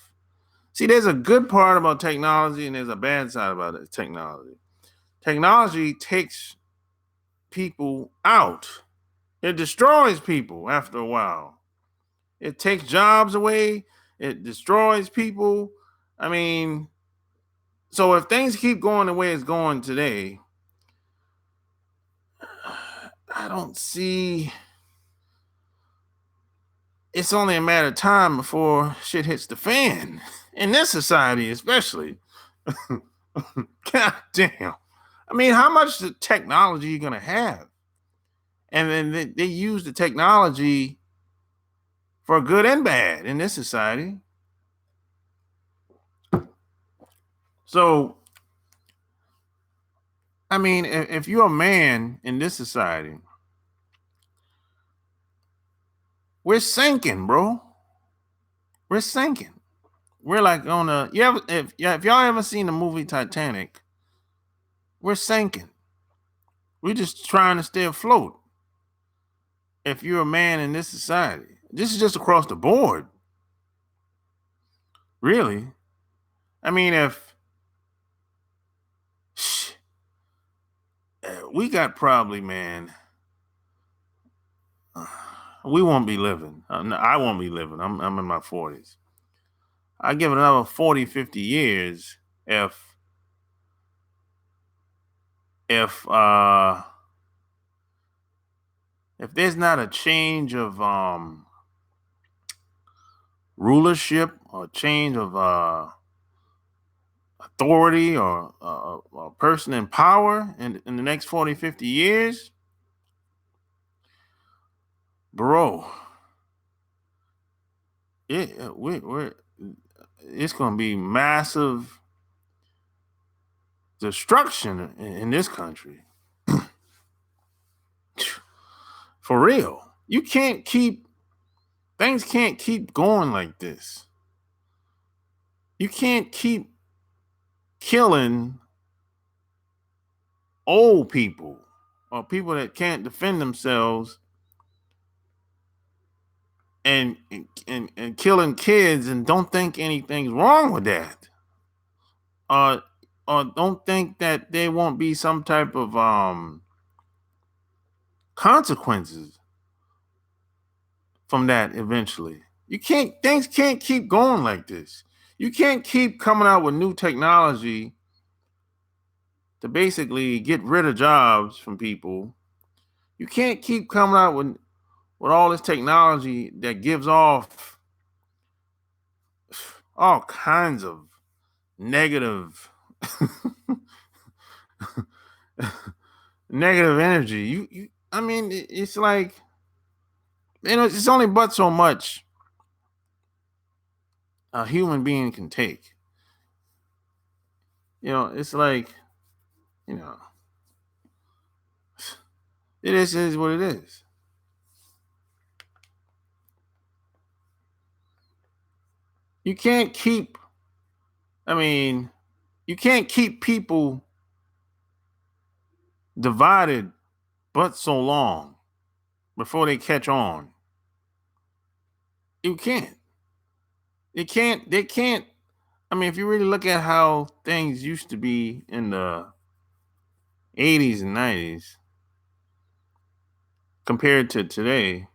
See, there's a good part about technology and there's a bad side about it. Technology. Technology takes people out. It destroys people after a while. It takes jobs away. It destroys people. I mean, so if things keep going the way it's going today, I don't see. It's only a matter of time before shit hits the fan in this society, especially. God damn. I mean, how much technology are you gonna have? And then they use the technology for good and bad in this society. So, I mean, if you're a man in this society, we're sinking, bro. We're sinking. We're like on a if y'all ever seen the movie Titanic, we're sinking. We're just trying to stay afloat. If you're a man in this society, this is just across the board. Really. I mean, if we got probably, man, we won't be living. I won't be living. I'm in my 40s. I give it another 40, 50 years if if there's not a change of rulership or change of authority or a person in power in the next 40, 50 years, bro, we're it's going to be massive destruction in this country. For real. Things can't keep going like this. You can't keep killing old people or people that can't defend themselves and killing kids and don't think anything's wrong with that. Or don't think that there won't be some type of consequences from that eventually. Things can't keep going like this. You can't keep coming out with new technology to basically get rid of jobs from people. You can't keep coming out with all this technology that gives off all kinds of negative negative energy. I mean, it's like, it's only but so much a human being can take. It's like, you know, it is what it is. You can't keep, I mean, you can't keep people divided but so long before they catch on. You can't. They can't. I mean, if you really look at how things used to be in the 80s and 90s, compared to today,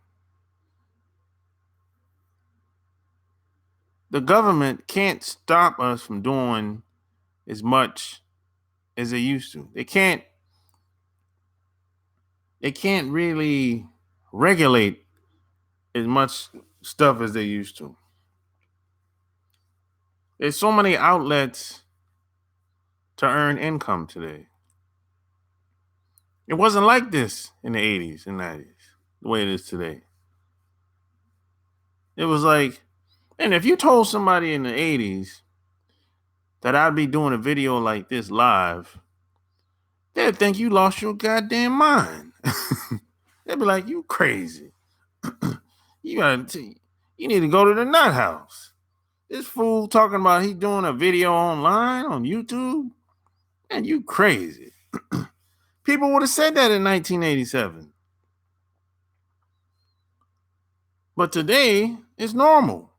the government can't stop us from doing as much as they used to. They can't really regulate as much stuff as they used to. There's so many outlets to earn income today. It wasn't like this in the 80s and 90s, the way it is today. It was like, and if you told somebody in the 80s that I'd be doing a video like this live, they'd think you lost your goddamn mind. They'd be like, you crazy. You need to go to the nut house. This fool talking about he doing a video online on YouTube? Man, you crazy. People would have said that in 1987. But today, it's normal.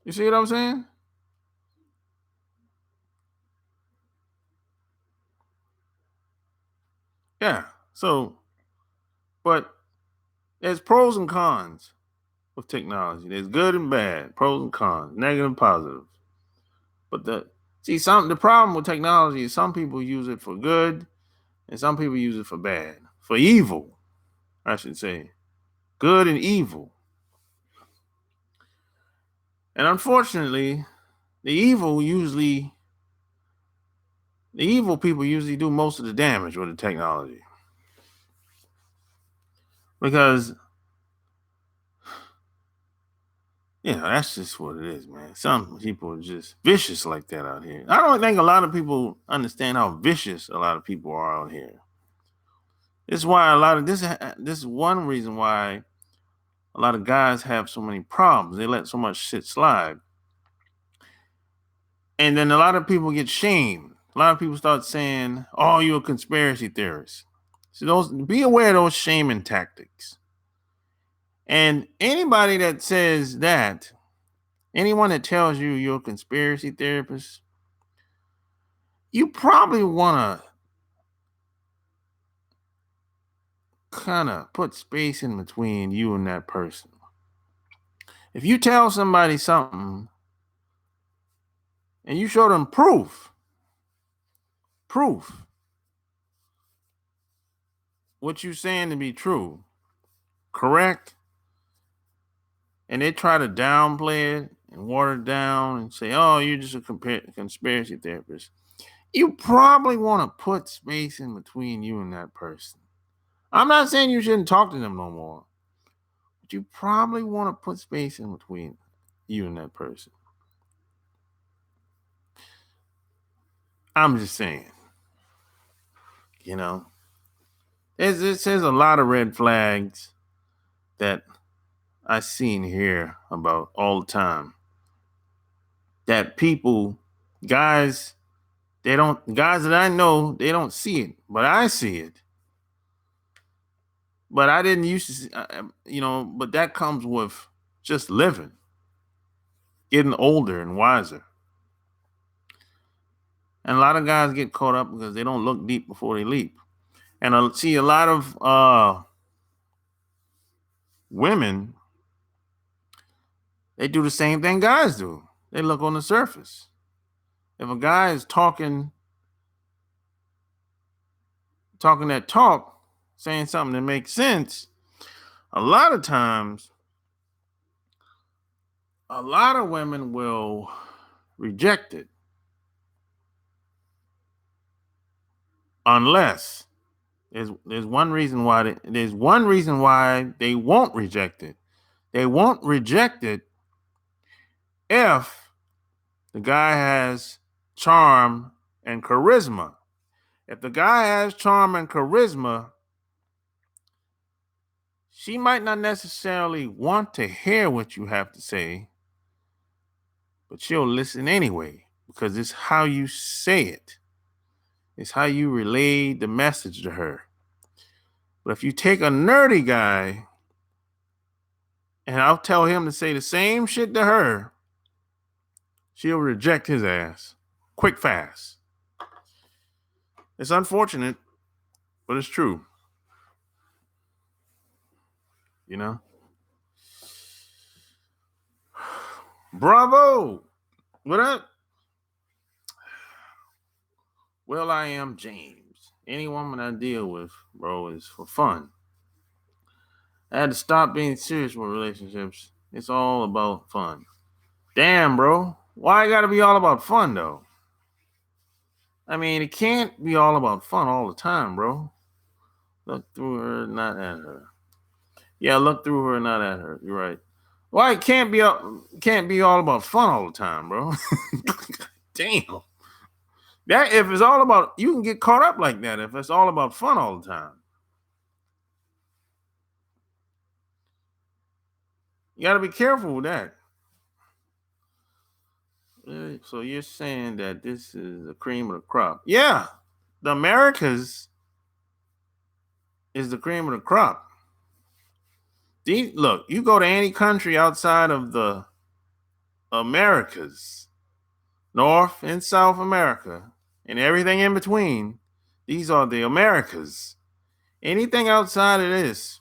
You see what I'm saying? Yeah. So, but there's pros and cons with technology. There's good and bad, pros and cons, negative and positive. But the problem with technology is some people use it for good and some people use it for bad, for evil, I should say. Good and evil. And unfortunately, the evil people usually do most of the damage with the technology. Because, that's just what it is, man. Some people are just vicious like that out here. I don't think a lot of people understand how vicious a lot of people are out here. This is why this is one reason why a lot of guys have so many problems. They let so much shit slide. And then a lot of people get shamed. A lot of people start saying, "Oh, you're a conspiracy theorist." So be aware of those shaming tactics. And anybody that says that, anyone that tells you you're a conspiracy theorist, you probably want to kind of put space in between you and that person. If you tell somebody something and you show them proof, what you're saying to be true, correct, and they try to downplay it and water it down and say, "Oh, you're just a conspiracy theorist," you probably want to put space in between you and that person. I'm not saying you shouldn't talk to them no more, but you probably want to put space in between you and that person. I'm just saying, there's a lot of red flags that I seen here about all the time. That guys that I know, they don't see it, but I see it. But I didn't used to see, but that comes with just living, getting older and wiser. And a lot of guys get caught up because they don't look deep before they leap. And I see a lot of women, they do the same thing guys do. They look on the surface. If a guy is talking that talk, saying something that makes sense, a lot of times, a lot of women will reject it. Unless there's one reason why they won't reject it. They won't reject it if the guy has charm and charisma. If the guy has charm and charisma, she might not necessarily want to hear what you have to say, but she'll listen anyway because it's how you say it. It's how you relay the message to her. But if you take a nerdy guy and I'll tell him to say the same shit to her, she'll reject his ass quick, fast. It's unfortunate, but it's true. you know? Bravo. What up? Well, I am James. Any woman I deal with, bro, is for fun. I had to stop being serious with relationships. It's all about fun. Damn, bro. Why it gotta be all about fun, though? I mean, it can't be all about fun all the time, bro. Look through her, not at her. Yeah, look through her, not at her. You're right. Why it can't be all about fun all the time, bro? Damn. That if it's all about you can get caught up like that if it's all about fun all the time. You got to be careful with that. So you're saying that this is the cream of the crop? Yeah, the Americas is the cream of the crop. Look, you go to any country outside of the Americas, North and South America, and everything in between, these are the Americas. Anything outside of this,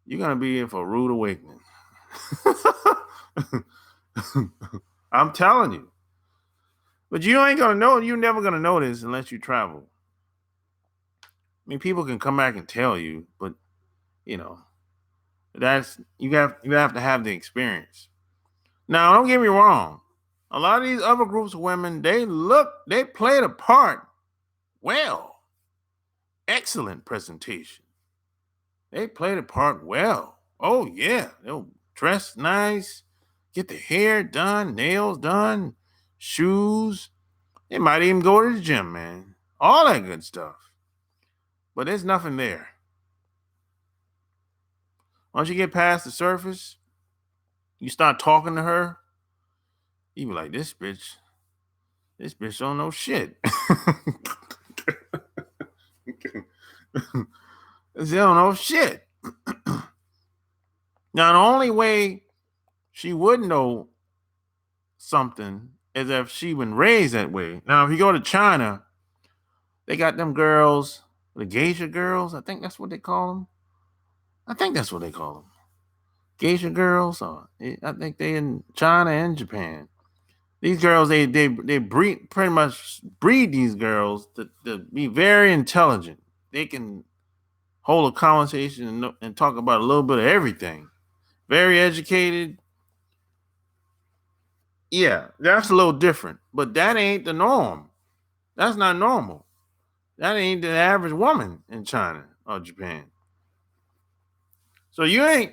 you're gonna be in for a rude awakening. I'm telling you. But you ain't gonna know, you're never gonna know this unless you travel. I mean, people can come back and tell you, but you know, that's you have to have the experience. Now, don't get me wrong. A lot of these other groups of women, they play the part well. Excellent presentation. They play the part well. Oh yeah, they'll dress nice, get the hair done, nails done, shoes. They might even go to the gym, man. All that good stuff. But there's nothing there. Once you get past the surface, you start talking to her, you be like, this bitch don't know shit. She don't know shit. Now, the only way she would know something is if she been raised that way. Now, if you go to China, they got them girls, the geisha girls. I think that's what they call them. Geisha girls. I think they in China and Japan. These girls, they breed pretty much breed these girls to be very intelligent. They can hold a conversation and talk about a little bit of everything. Very educated. Yeah, that's a little different, but that ain't the norm. That's not normal. That ain't the average woman in China or Japan. So you ain't.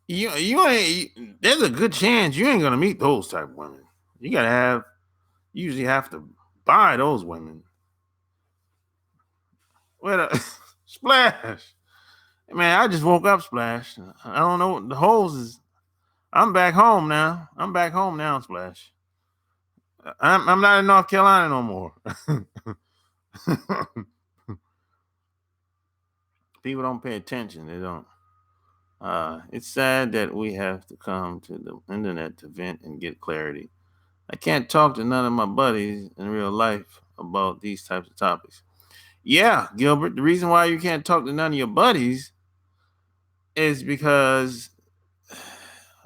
There's a good chance you ain't gonna meet those type of women. You usually have to buy those women. Well, Splash. Man, I just woke up, Splash. I don't know. The holes is. I'm back home now. Splash. I'm not in North Carolina no more. People don't pay attention. They don't. It's sad that we have to come to the internet to vent and get clarity. I can't talk to none of my buddies in real life about these types of topics. Yeah, Gilbert, the reason why you can't talk to none of your buddies is because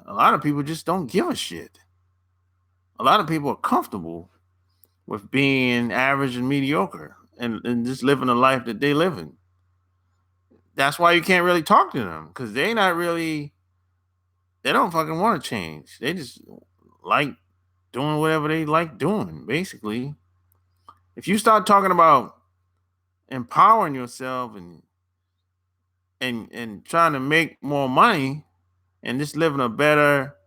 a lot of people just don't give a shit. A lot of people are comfortable with being average and mediocre and just living the life that they live in. That's why you can't really talk to them because they don't fucking want to change. They just like doing whatever they like doing, basically. If you start talking about empowering yourself and trying to make more money and just living a better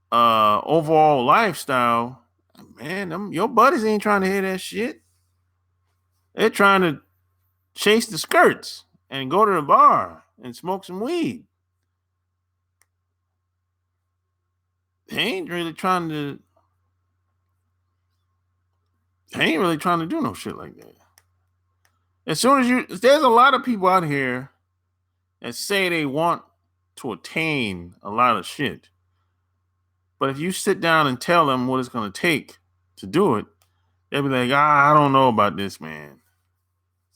overall lifestyle, man, your buddies ain't trying to hear that shit. They're trying to chase the skirts and go to the bar and smoke some weed. They ain't really trying to do no shit like that. As soon as there's a lot of people out here that say they want to attain a lot of shit. But if you sit down and tell them what it's going to take to do it, they'll be like, I don't know about this, man.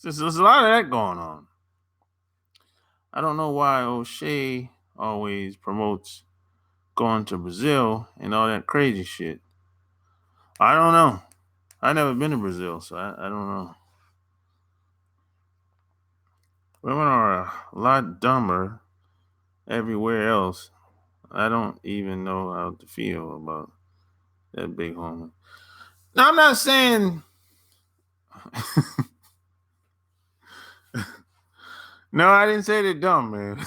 There's a lot of that going on. I don't know why O'Shea always promotes going to Brazil and all that crazy shit. I don't know. I never been to Brazil, so I don't know. Women are a lot dumber everywhere else. I don't even know how to feel about that big homie. Now, I'm not saying. No, I didn't say they're dumb, man.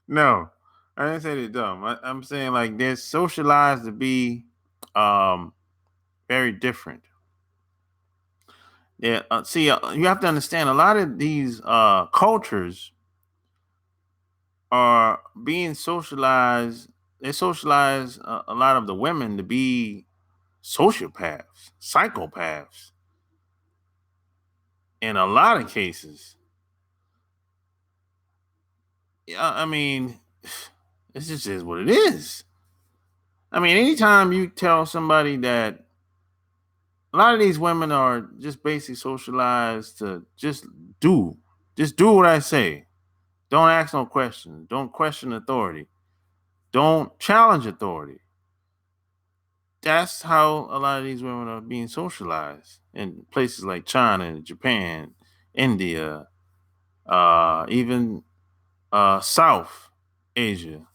No, I didn't say they're dumb. I'm saying like they're socialized to be um, very different. Yeah, see, you have to understand a lot of these cultures are being socialized. They socialize a lot of the women to be sociopaths, psychopaths. In a lot of cases, yeah, I mean, this just is what it is. I mean, anytime you tell somebody that a lot of these women are just basically socialized to just do what I say. Don't ask no questions. Don't question authority. Don't challenge authority. That's how a lot of these women are being socialized in places like China, Japan, India, even South Asia.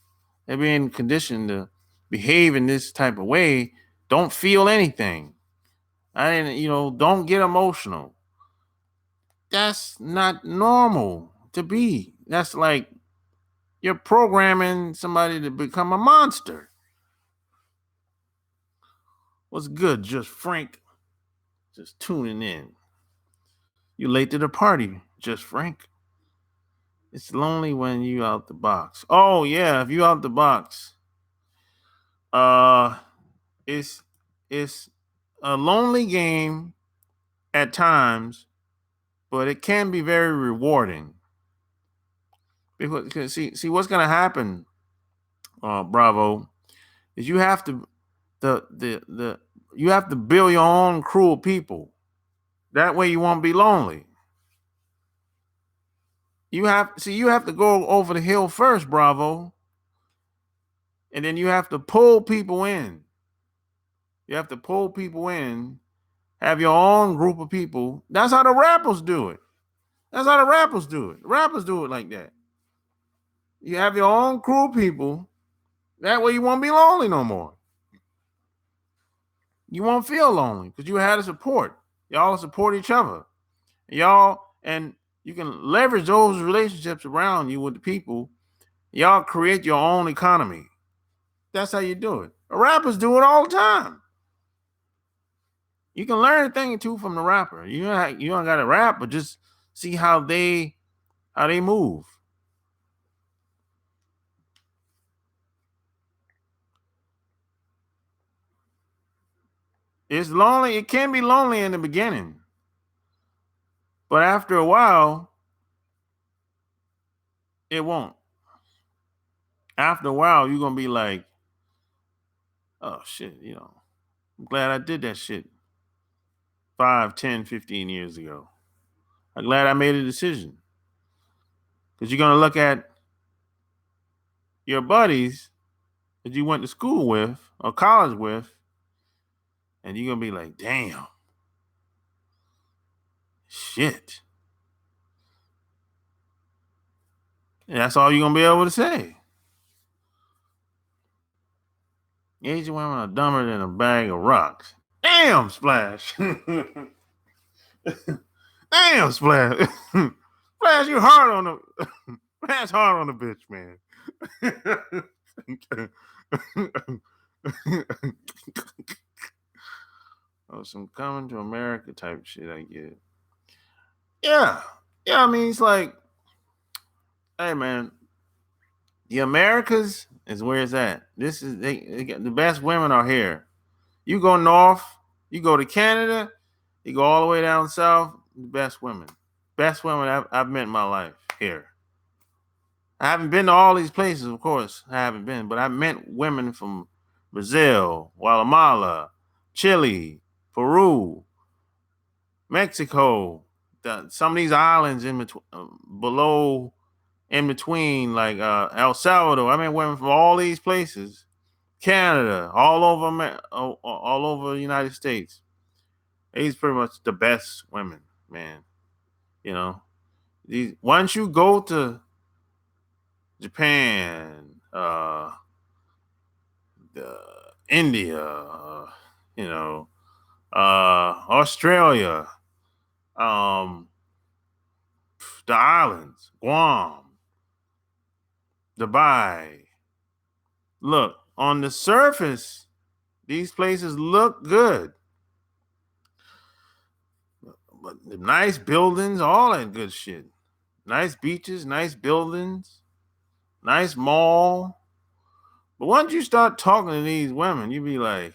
They're being conditioned to behave in this type of way. Don't feel anything. Don't get emotional. That's not normal to be. That's like you're programming somebody to become a monster. What's good, just Frank? Just tuning in. You late to the party, just Frank. It's lonely when you out the box. Oh yeah, if you out the box, uh, it's it's a lonely game at times, but it can be very rewarding. Because see what's gonna happen, Bravo, is you have to the you have to build your own crew of people. That way you won't be lonely. You have to go over the hill first, Bravo, and then you have to pull people in. You have to pull people in, have your own group of people. That's how the rappers do it. That's how the rappers do it. The rappers do it like that. You have your own crew of people. That way you won't be lonely no more. You won't feel lonely because you had a support. Y'all support each other. And you can leverage those relationships around you with the people. Y'all create your own economy. That's how you do it. Rappers do it all the time. You can learn a thing or two from the rapper. You don't got to rap, but just see how they move. It's lonely. It can be lonely in the beginning, but after a while, it won't. After a while, you're gonna be like, "Oh shit," I'm glad I did that shit 5, 10, 15 years ago. I'm glad I made a decision. Because you're gonna look at your buddies that you went to school with or college with, and you're gonna be like, damn, shit. And that's all you're gonna be able to say. Asian women are dumber than a bag of rocks. Damn, Splash. Damn, Splash. Splash, you hard on the Splash hard on the bitch, man. Oh, some coming to America type shit, I get. Yeah. Yeah, I mean, it's like, hey man, the Americas is where it's at. This is they got, the best women are here. You go north, you go to Canada, you go all the way down south, the best women I've met in my life here. I haven't been to all these places, of course. I haven't been, but I met women from Brazil, Guatemala, Chile, Peru, Mexico, some of these islands in between, below, in between, like El Salvador. I mean, women from all these places, Canada, all over all over the United States. These pretty much the best women, man. You know, these once you go to Japan, the India, you know, Australia, um, the islands, Guam, Dubai. Look, on the surface, these places look good. But the nice buildings, all that good shit. Nice beaches, nice buildings, nice mall. But once you start talking to these women, you be like,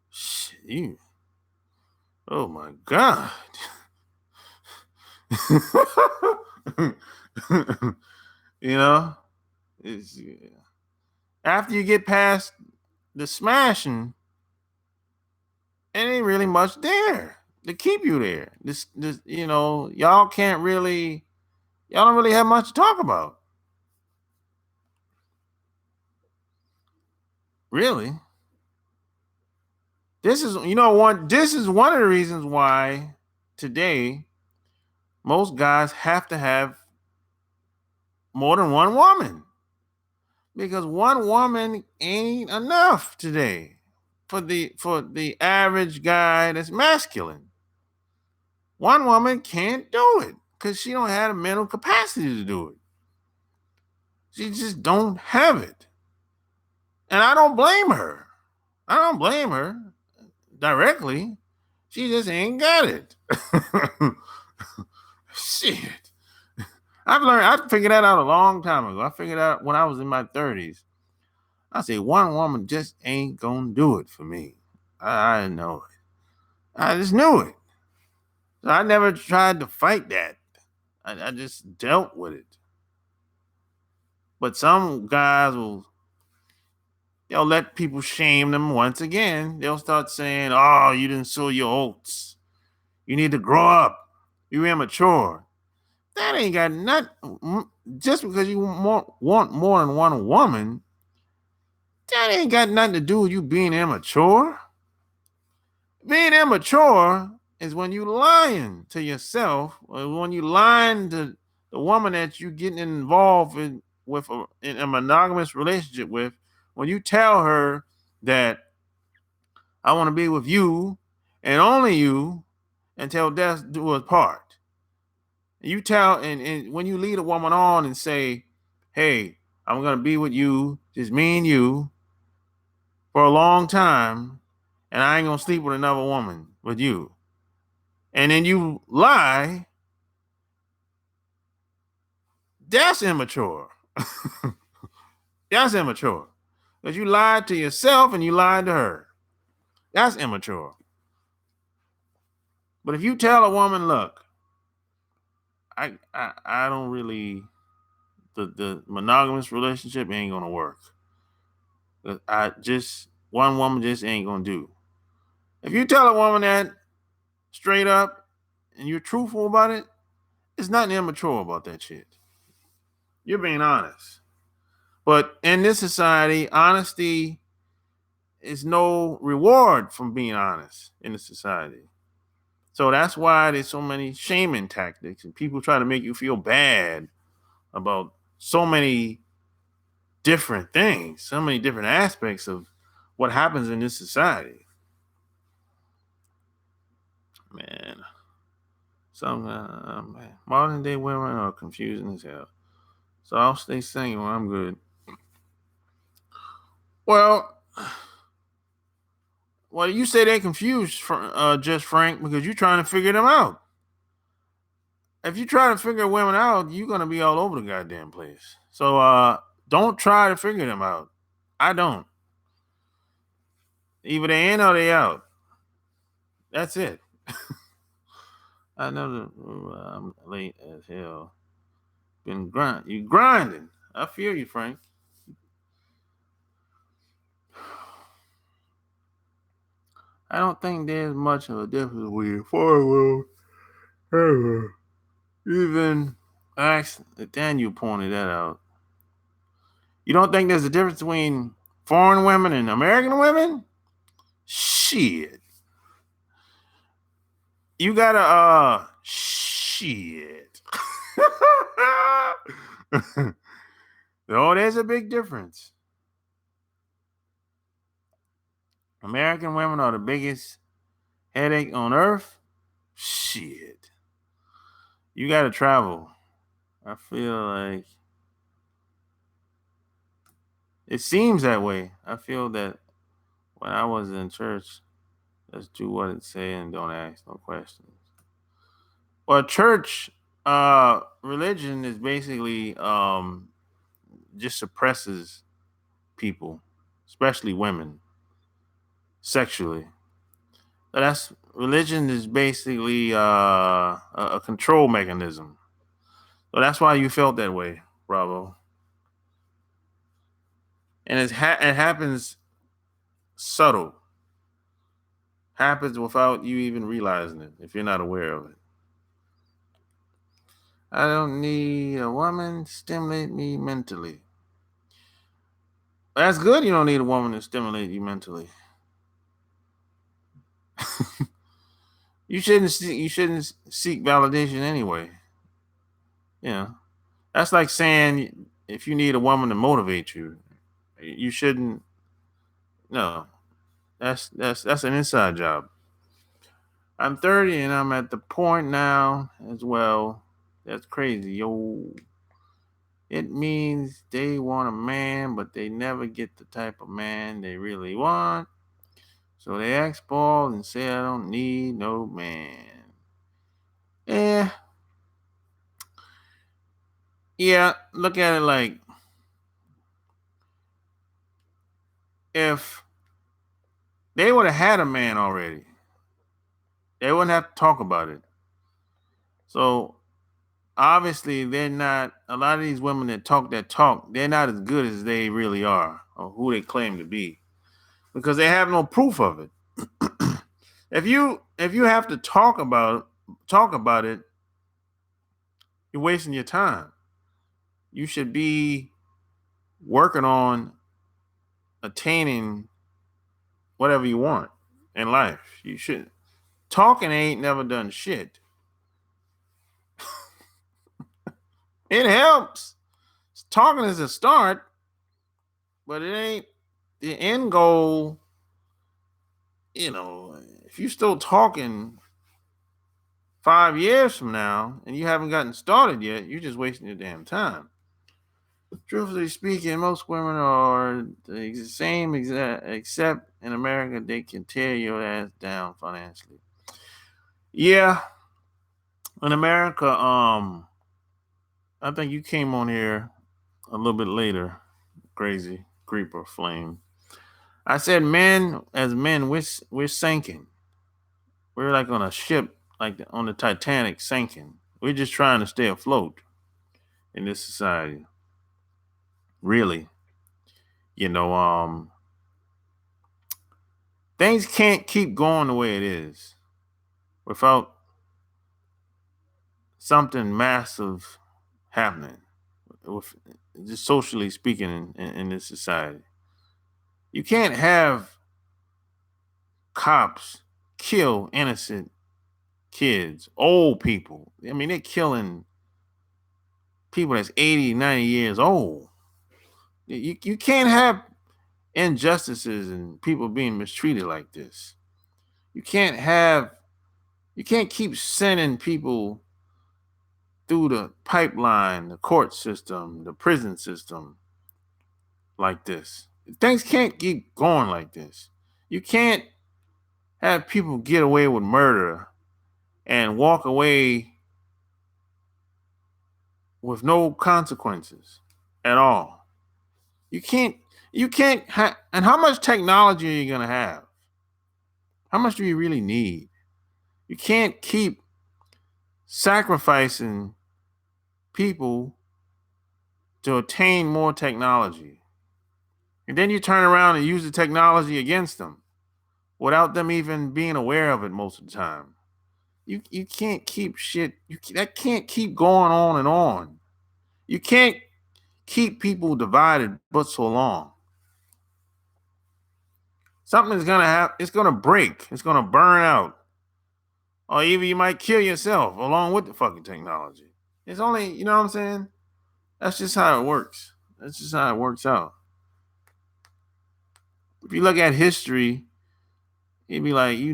shit, oh my God. You know, it's, after you get past the smashing, it ain't really much there to keep you there. This, y'all don't really have much to talk about. Really. This is one of the reasons why today most guys have to have more than one woman. Because one woman ain't enough today for the average guy that's masculine. One woman can't do it because she don't have the mental capacity to do it. She just don't have it. And I don't blame her. I don't blame her directly. She just ain't got it. Shit. I figured that out a long time ago. I figured out when I was in my 30s. I say one woman just ain't gonna do it for me. I know it. I just knew it. So I never tried to fight that. I just dealt with it. But some guys they'll let people shame them once again. They'll start saying, "Oh, you didn't sow your oats. You need to grow up. You're immature." That ain't got nothing. Just because you want more than one woman, that ain't got nothing to do with you being immature. Being immature is when you lying to yourself, or when you lying to the woman that you getting involved in a monogamous relationship with. When you tell her that I want to be with you and only you until death do us part. You tell and when you lead a woman on and say, "Hey, I'm gonna be with you, just me and you, for a long time, and I ain't gonna sleep with another woman with you," and then you lie, that's immature. That's immature. Because you lied to yourself and you lied to her. That's immature. But if you tell a woman, look, I don't really, the monogamous relationship ain't gonna work. One woman just ain't gonna do. If you tell a woman that straight up and you're truthful about it, it's nothing immature about that shit. You're being honest. But in this society, honesty is no reward from being honest in the society. So that's why there's so many shaming tactics and people try to make you feel bad about so many different things, so many different aspects of what happens in this society. Man, modern day women are confusing as hell. So I'll stay single. I'm good. Well, you say they're confused, just Frank, because you're trying to figure them out. If you try to figure women out, you're gonna be all over the goddamn place. So don't try to figure them out. I don't. Either they in or they out. That's it. I know I'm late as hell. You grinding. I feel you, Frank. I don't think there's much of a difference with you. Even Daniel pointed that out. You don't think there's a difference between foreign women and American women? Shit. You gotta shit. Oh, there's a big difference. American women are the biggest headache on earth. Shit. You gotta travel. I feel like it seems that way. I feel that when I was in church, let's do what it say and don't ask no questions. Well, church religion is basically just suppresses people, especially women, sexually. That's religion is basically a control mechanism. So that's why you felt that way, Bravo. And it happens subtle. Happens without you even realizing it if you're not aware of it. I don't need a woman to stimulate me mentally. That's good. You don't need a woman to stimulate you mentally. You shouldn't seek validation anyway. Yeah, that's like saying if you need a woman to motivate you, you shouldn't. No, that's an inside job. I'm 30 and I'm at the point now as well. That's crazy, yo. It means they want a man, but they never get the type of man they really want. So they act bald and say, I don't need no man. Yeah. Yeah, look at it like if they would have had a man already, they wouldn't have to talk about it. So obviously they're not a lot of these women that talk, they're not as good as they really are or who they claim to be. Because they have no proof of it. If you have to talk about it, you're wasting your time. You should be working on attaining whatever you want in life. You should talking ain't never done shit. It helps. Talking is a start, but it ain't the end goal. You know, if you're still talking 5 years from now and you haven't gotten started yet, you're just wasting your damn time. Truthfully speaking, most women are the same except in America, they can tear your ass down financially. Yeah, in America, I think you came on here a little bit later, crazy creeper flame. I said, men, we're sinking. We're like on a ship, like on the Titanic, sinking. We're just trying to stay afloat in this society. Really, you know, things can't keep going the way it is without something massive happening, with just socially speaking in this society. You can't have cops kill innocent kids, old people. I mean, they're killing people that's 80, 90 years old. You can't have injustices and people being mistreated like this. You can't keep sending people through the pipeline, the court system, the prison system like this. Things can't keep going like this. You can't have people get away with murder and walk away with no consequences at all. And how much technology are you going to have? How much do you really need? You can't keep sacrificing people to attain more technology. And then you turn around and use the technology against them without them even being aware of it most of the time. You can't keep shit. That can't keep going on and on. You can't keep people divided but so long. Something's gonna happen. It's gonna break. It's gonna burn out, or even you might kill yourself along with the fucking technology. It's only, you know what I'm saying? That's just how it works. That's just how it works out. If you look at history, you'd be like, you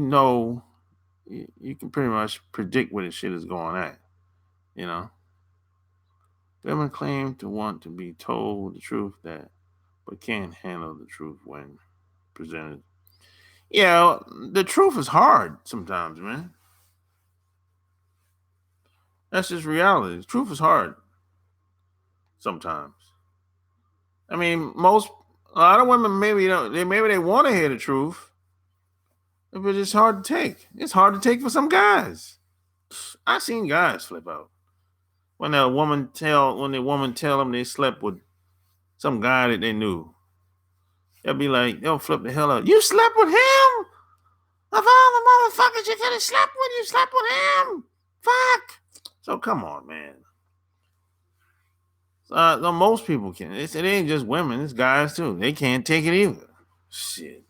can pretty much predict where the shit is going at. You know, women claim to want to be told the truth but can't handle the truth when presented. Yeah, the truth is hard sometimes, man. That's just reality. The truth is hard sometimes. I mean, a lot of women maybe they want to hear the truth, but it's hard to take. It's hard to take for some guys. I've seen guys flip out when the woman tell them they slept with some guy that they knew. They'll flip the hell out. You slept with him? Of all the motherfuckers you could have slept with, you slept with him. Fuck. So come on, man. No, most people can. It ain't just women; it's guys too. They can't take it either. Shit.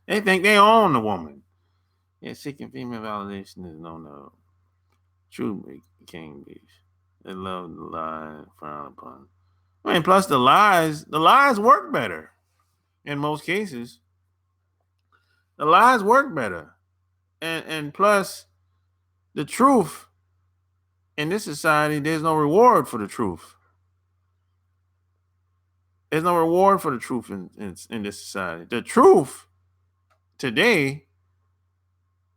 They think they own the woman. Yeah, seeking female validation is no. True king beef. They love the lie and frown upon. I mean, plus the lies work better in most cases. The lies work better, and plus the truth in this society, there's no reward for the truth. There's no reward for the truth in this society. The truth today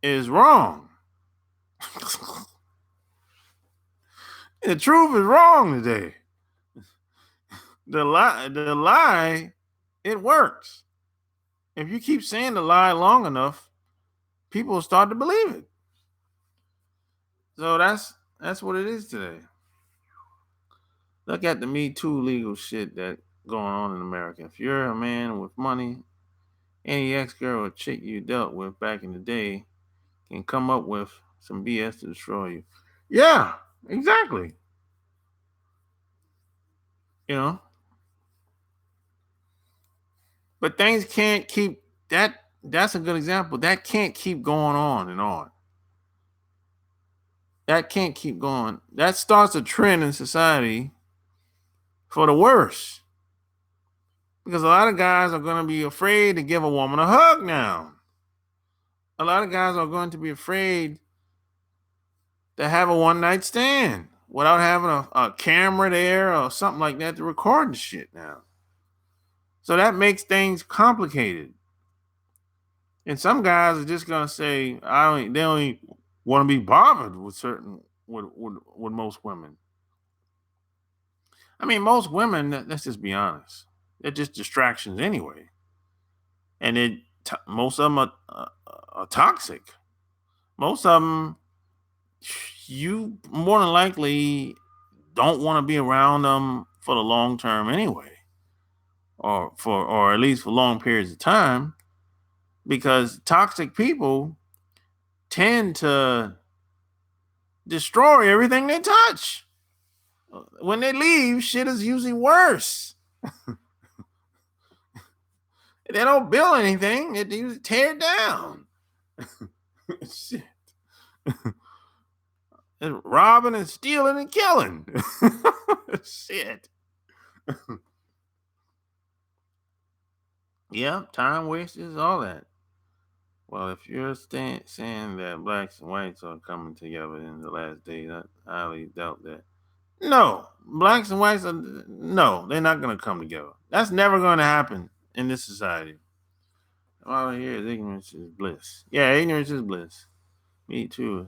is wrong. The truth is wrong today. The lie, it works. If you keep saying the lie long enough, people will start to believe it. So that's what it is today. Look at the Me Too legal shit that going on in America. If you're a man with money, any ex-girl or chick you dealt with back in the day can come up with some BS to destroy you. Yeah, exactly. You know? But things can't keep that's a good example. That can't keep going on and on. That can't keep going. That starts a trend in society for the worse. Because a lot of guys are going to be afraid to give a woman a hug now. A lot of guys are going to be afraid to have a one-night stand without having a camera there or something like that to record the shit now. So that makes things complicated. And some guys are just gonna say, they don't even want to be bothered with most women. I mean, most women, let's just be honest, they're just distractions anyway. And most of them are toxic. Most of them, you more than likely don't want to be around them for the long term anyway, or at least for long periods of time, because toxic people tend to destroy everything they touch. When they leave, shit is usually worse. They don't build anything; they usually tear it down. Shit. And robbing and stealing and killing. Shit. Yeah, time wasters, all that. Well, if you're saying that blacks and whites are coming together in the last days, I highly doubt that. No, blacks and whites no, they're not going to come together. That's never going to happen in this society. All I hear is ignorance is bliss. Yeah, ignorance is bliss. Me too.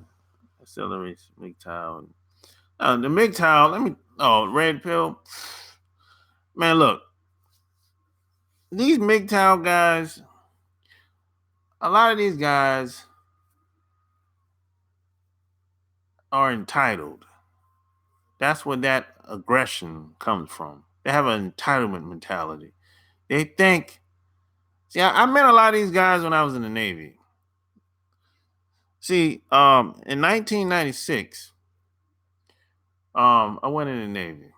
Accelerates MGTOW. The MGTOW, red pill. Man, look, these MGTOW guys, a lot of these guys are entitled. That's where that aggression comes from. They have an entitlement mentality. They think, see, I met a lot of these guys when I was in the Navy. See, in 1996, I went in the Navy,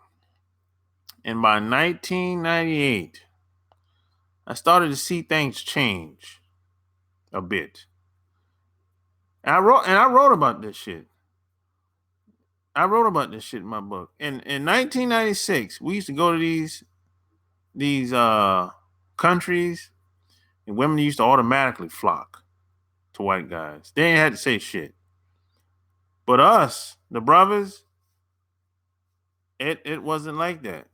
and by 1998, I started to see things change a bit. And I wrote about this shit. I wrote about this shit in my book. In 1996, we used to go to these countries, and women used to automatically flock to white guys. They ain't had to say shit. But us, the brothers, it wasn't like that.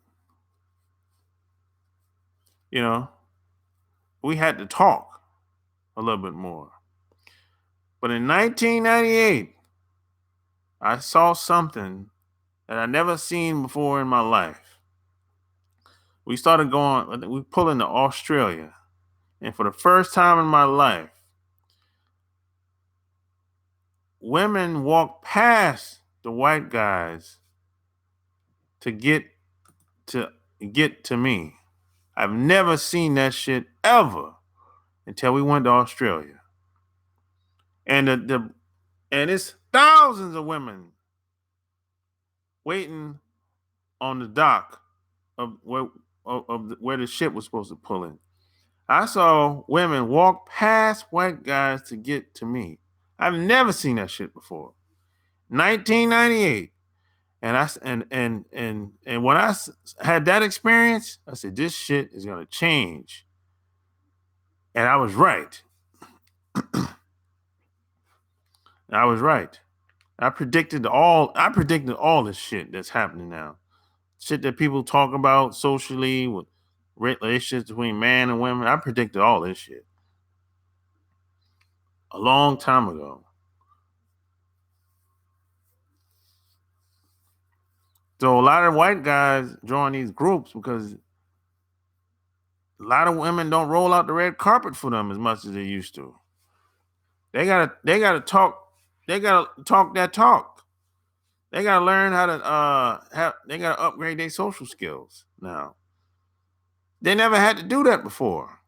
You know, we had to talk a little bit more. But in 1998, I saw something that I never seen before in my life. We started going, we pulled into Australia. And for the first time in my life, women walked past the white guys to get to me. I've never seen that shit ever until we went to Australia. And and it's thousands of women waiting on the dock of where the ship was supposed to pull in. I saw women walk past white guys to get to me. I've never seen that shit before. 1998, and when I had that experience, I said this shit is gonna change, and I was right. I was right. I predicted all this shit that's happening now. Shit that people talk about socially with relationships between man and women. I predicted all this shit a long time ago. So a lot of white guys join these groups because a lot of women don't roll out the red carpet for them as much as they used to. They gotta talk that talk. They gotta learn how to they gotta upgrade their social skills now. They never had to do that before.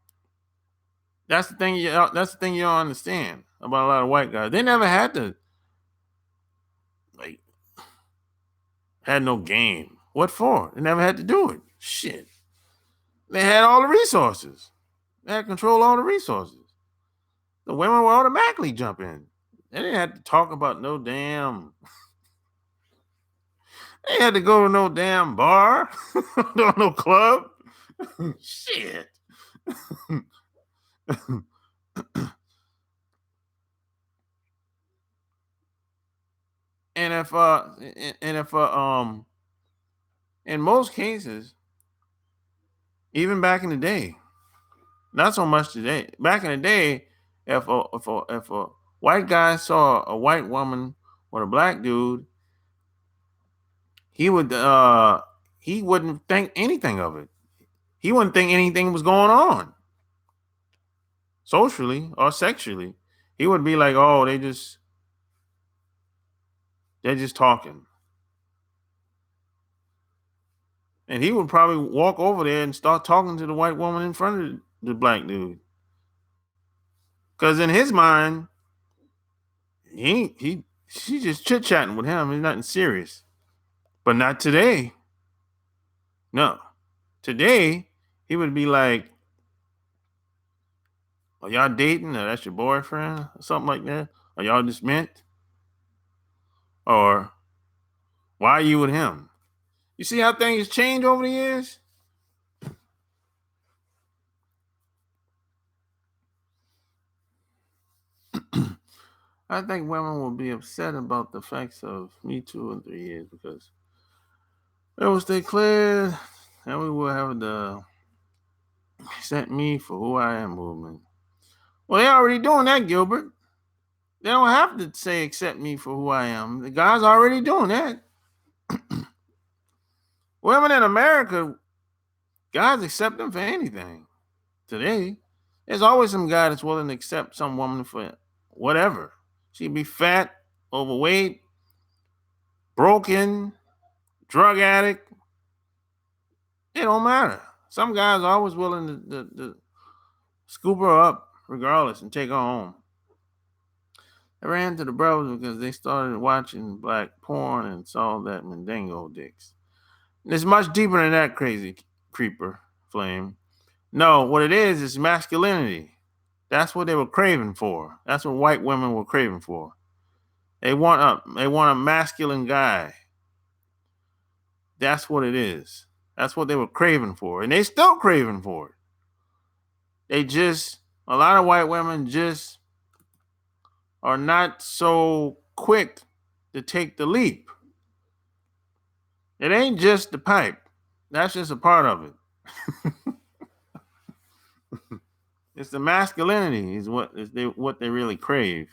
That's the thing you don't understand about a lot of white guys. They never had to like had no game. What for? They never had to do it. Shit. They had all the resources. They had control all the resources. The women would automatically jump in. They didn't have to talk about no damn. They had to go to no damn bar, no club. Shit. and if in most cases, even back in the day, not so much today. Back in the day, if a white guy saw a white woman with a black dude, he wouldn't think anything of it. He wouldn't think anything was going on socially or sexually. He would be like, "Oh, they're just talking," and he would probably walk over there and start talking to the white woman in front of the black dude, because in his mind, she's just chit chatting with him. It's nothing serious. But not today. No, today he would be like, "Are y'all dating? Or that's your boyfriend? Or something like that? Are y'all just meant? Or why are you with him?" You see how things change over the years? I think women will be upset about the effects of Me Too in 3 years because it will stay clear and we will have the accept me for who I am movement. Well, they're already doing that, Gilbert. They don't have to say accept me for who I am. The guy's already doing that. Women in America, guys accept them for anything. Today, there's always some guy that's willing to accept some woman for whatever. She'd be fat, overweight, broken, drug addict. It don't matter. Some guys are always willing to scoop her up regardless and take her home. I ran to the brothers because they started watching black porn and saw that Mendigo dicks. It's much deeper than that, crazy creeper flame. No, what it is masculinity. That's what they were craving for. That's what white women were craving for. They want a masculine guy. That's what it is. That's what they were craving for. And they still craving for it. A lot of white women just are not so quick to take the leap. It ain't just the pipe. That's just a part of it. It's the masculinity is what they really crave.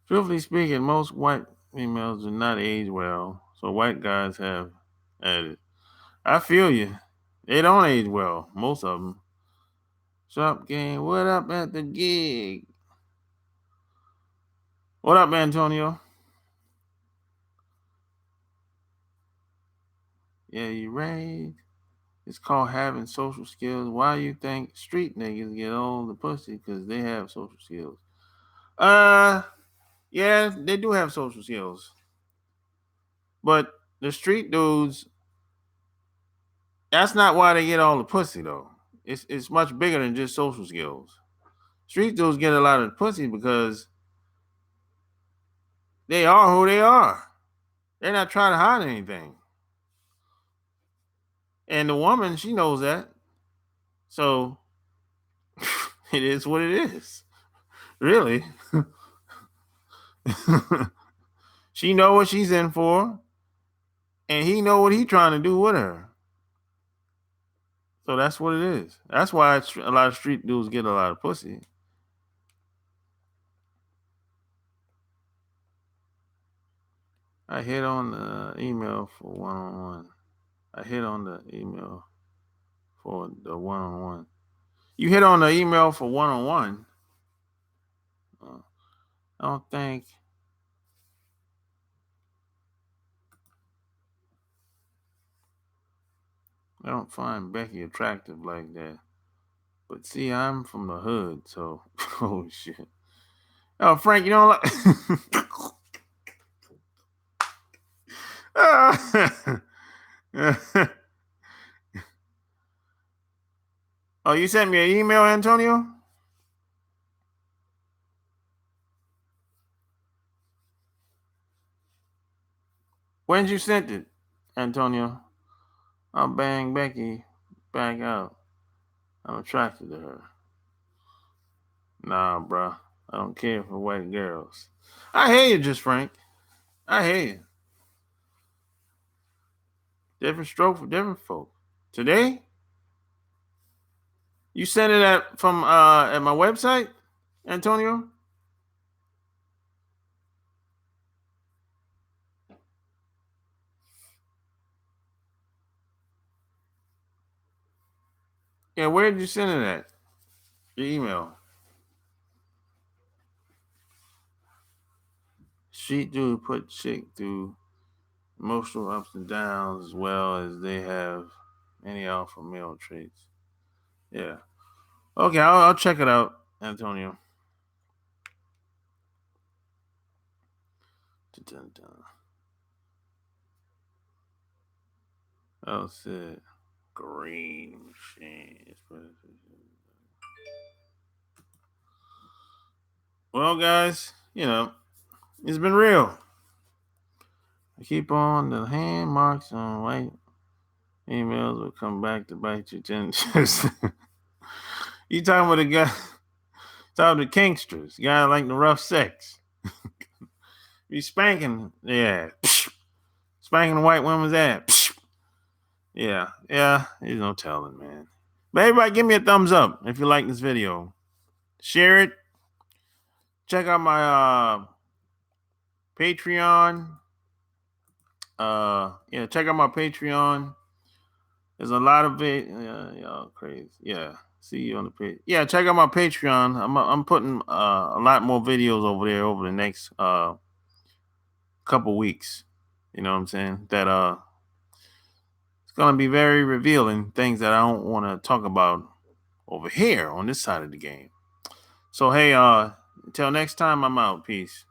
Truthfully speaking, most white females do not age well, so white guys have added. I feel you. They don't age well, most of them. Shop game, what up at the gig? What up, Antonio? Yeah, you right. It's called having social skills. Why you think street niggas get all the pussy? Because they have social skills. Yeah, they do have social skills. But the street dudes, that's not why they get all the pussy though. It's much bigger than just social skills. Street dudes get a lot of pussy because they are who they are. They're not trying to hide anything. And the woman, she knows that. So it is what it is. Really. She know what she's in for. And he know what he trying to do with her. So that's what it is. That's why a lot of street dudes get a lot of pussy. I hit on the email for one-on-one. I hit on the email for the one-on-one. You hit on the email for one-on-one. I don't think. I don't find Becky attractive like that. But see, I'm from the hood, so oh shit. Oh, Frank, you don't like. Oh, you sent me an email, Antonio? When did you send it, Antonio? I'll bang Becky back out. I'm attracted to her. Nah, bro. I don't care for white girls. I hear you, Just Frank. I hear you. Different stroke for different folk. Today, you sent it at my website, Antonio? Yeah, where did you send it at? Your email. Street dude put chick through emotional ups and downs as well as they have any alpha male traits. Yeah. Okay, I'll check it out, Antonio. Oh, shit. Green machine. Well, guys, it's been real. I keep on the hand marks on white emails will come back to bite you 10 years. You talking about the guy, talking the kinksters, guy like the rough sex. You spanking, yeah. Spanking the white woman's ass. Yeah, there's no telling, man. But everybody give me a thumbs up if you like this video. Share it. Check out my Patreon. Check out my Patreon. There's a lot of it. Y'all crazy. Yeah. See you on the page. Yeah, check out my Patreon. I'm putting a lot more videos over there over the next couple weeks. You know what I'm saying? That it's gonna be very revealing things that I don't want to talk about over here on this side of the game. So hey, until next time, I'm out. Peace.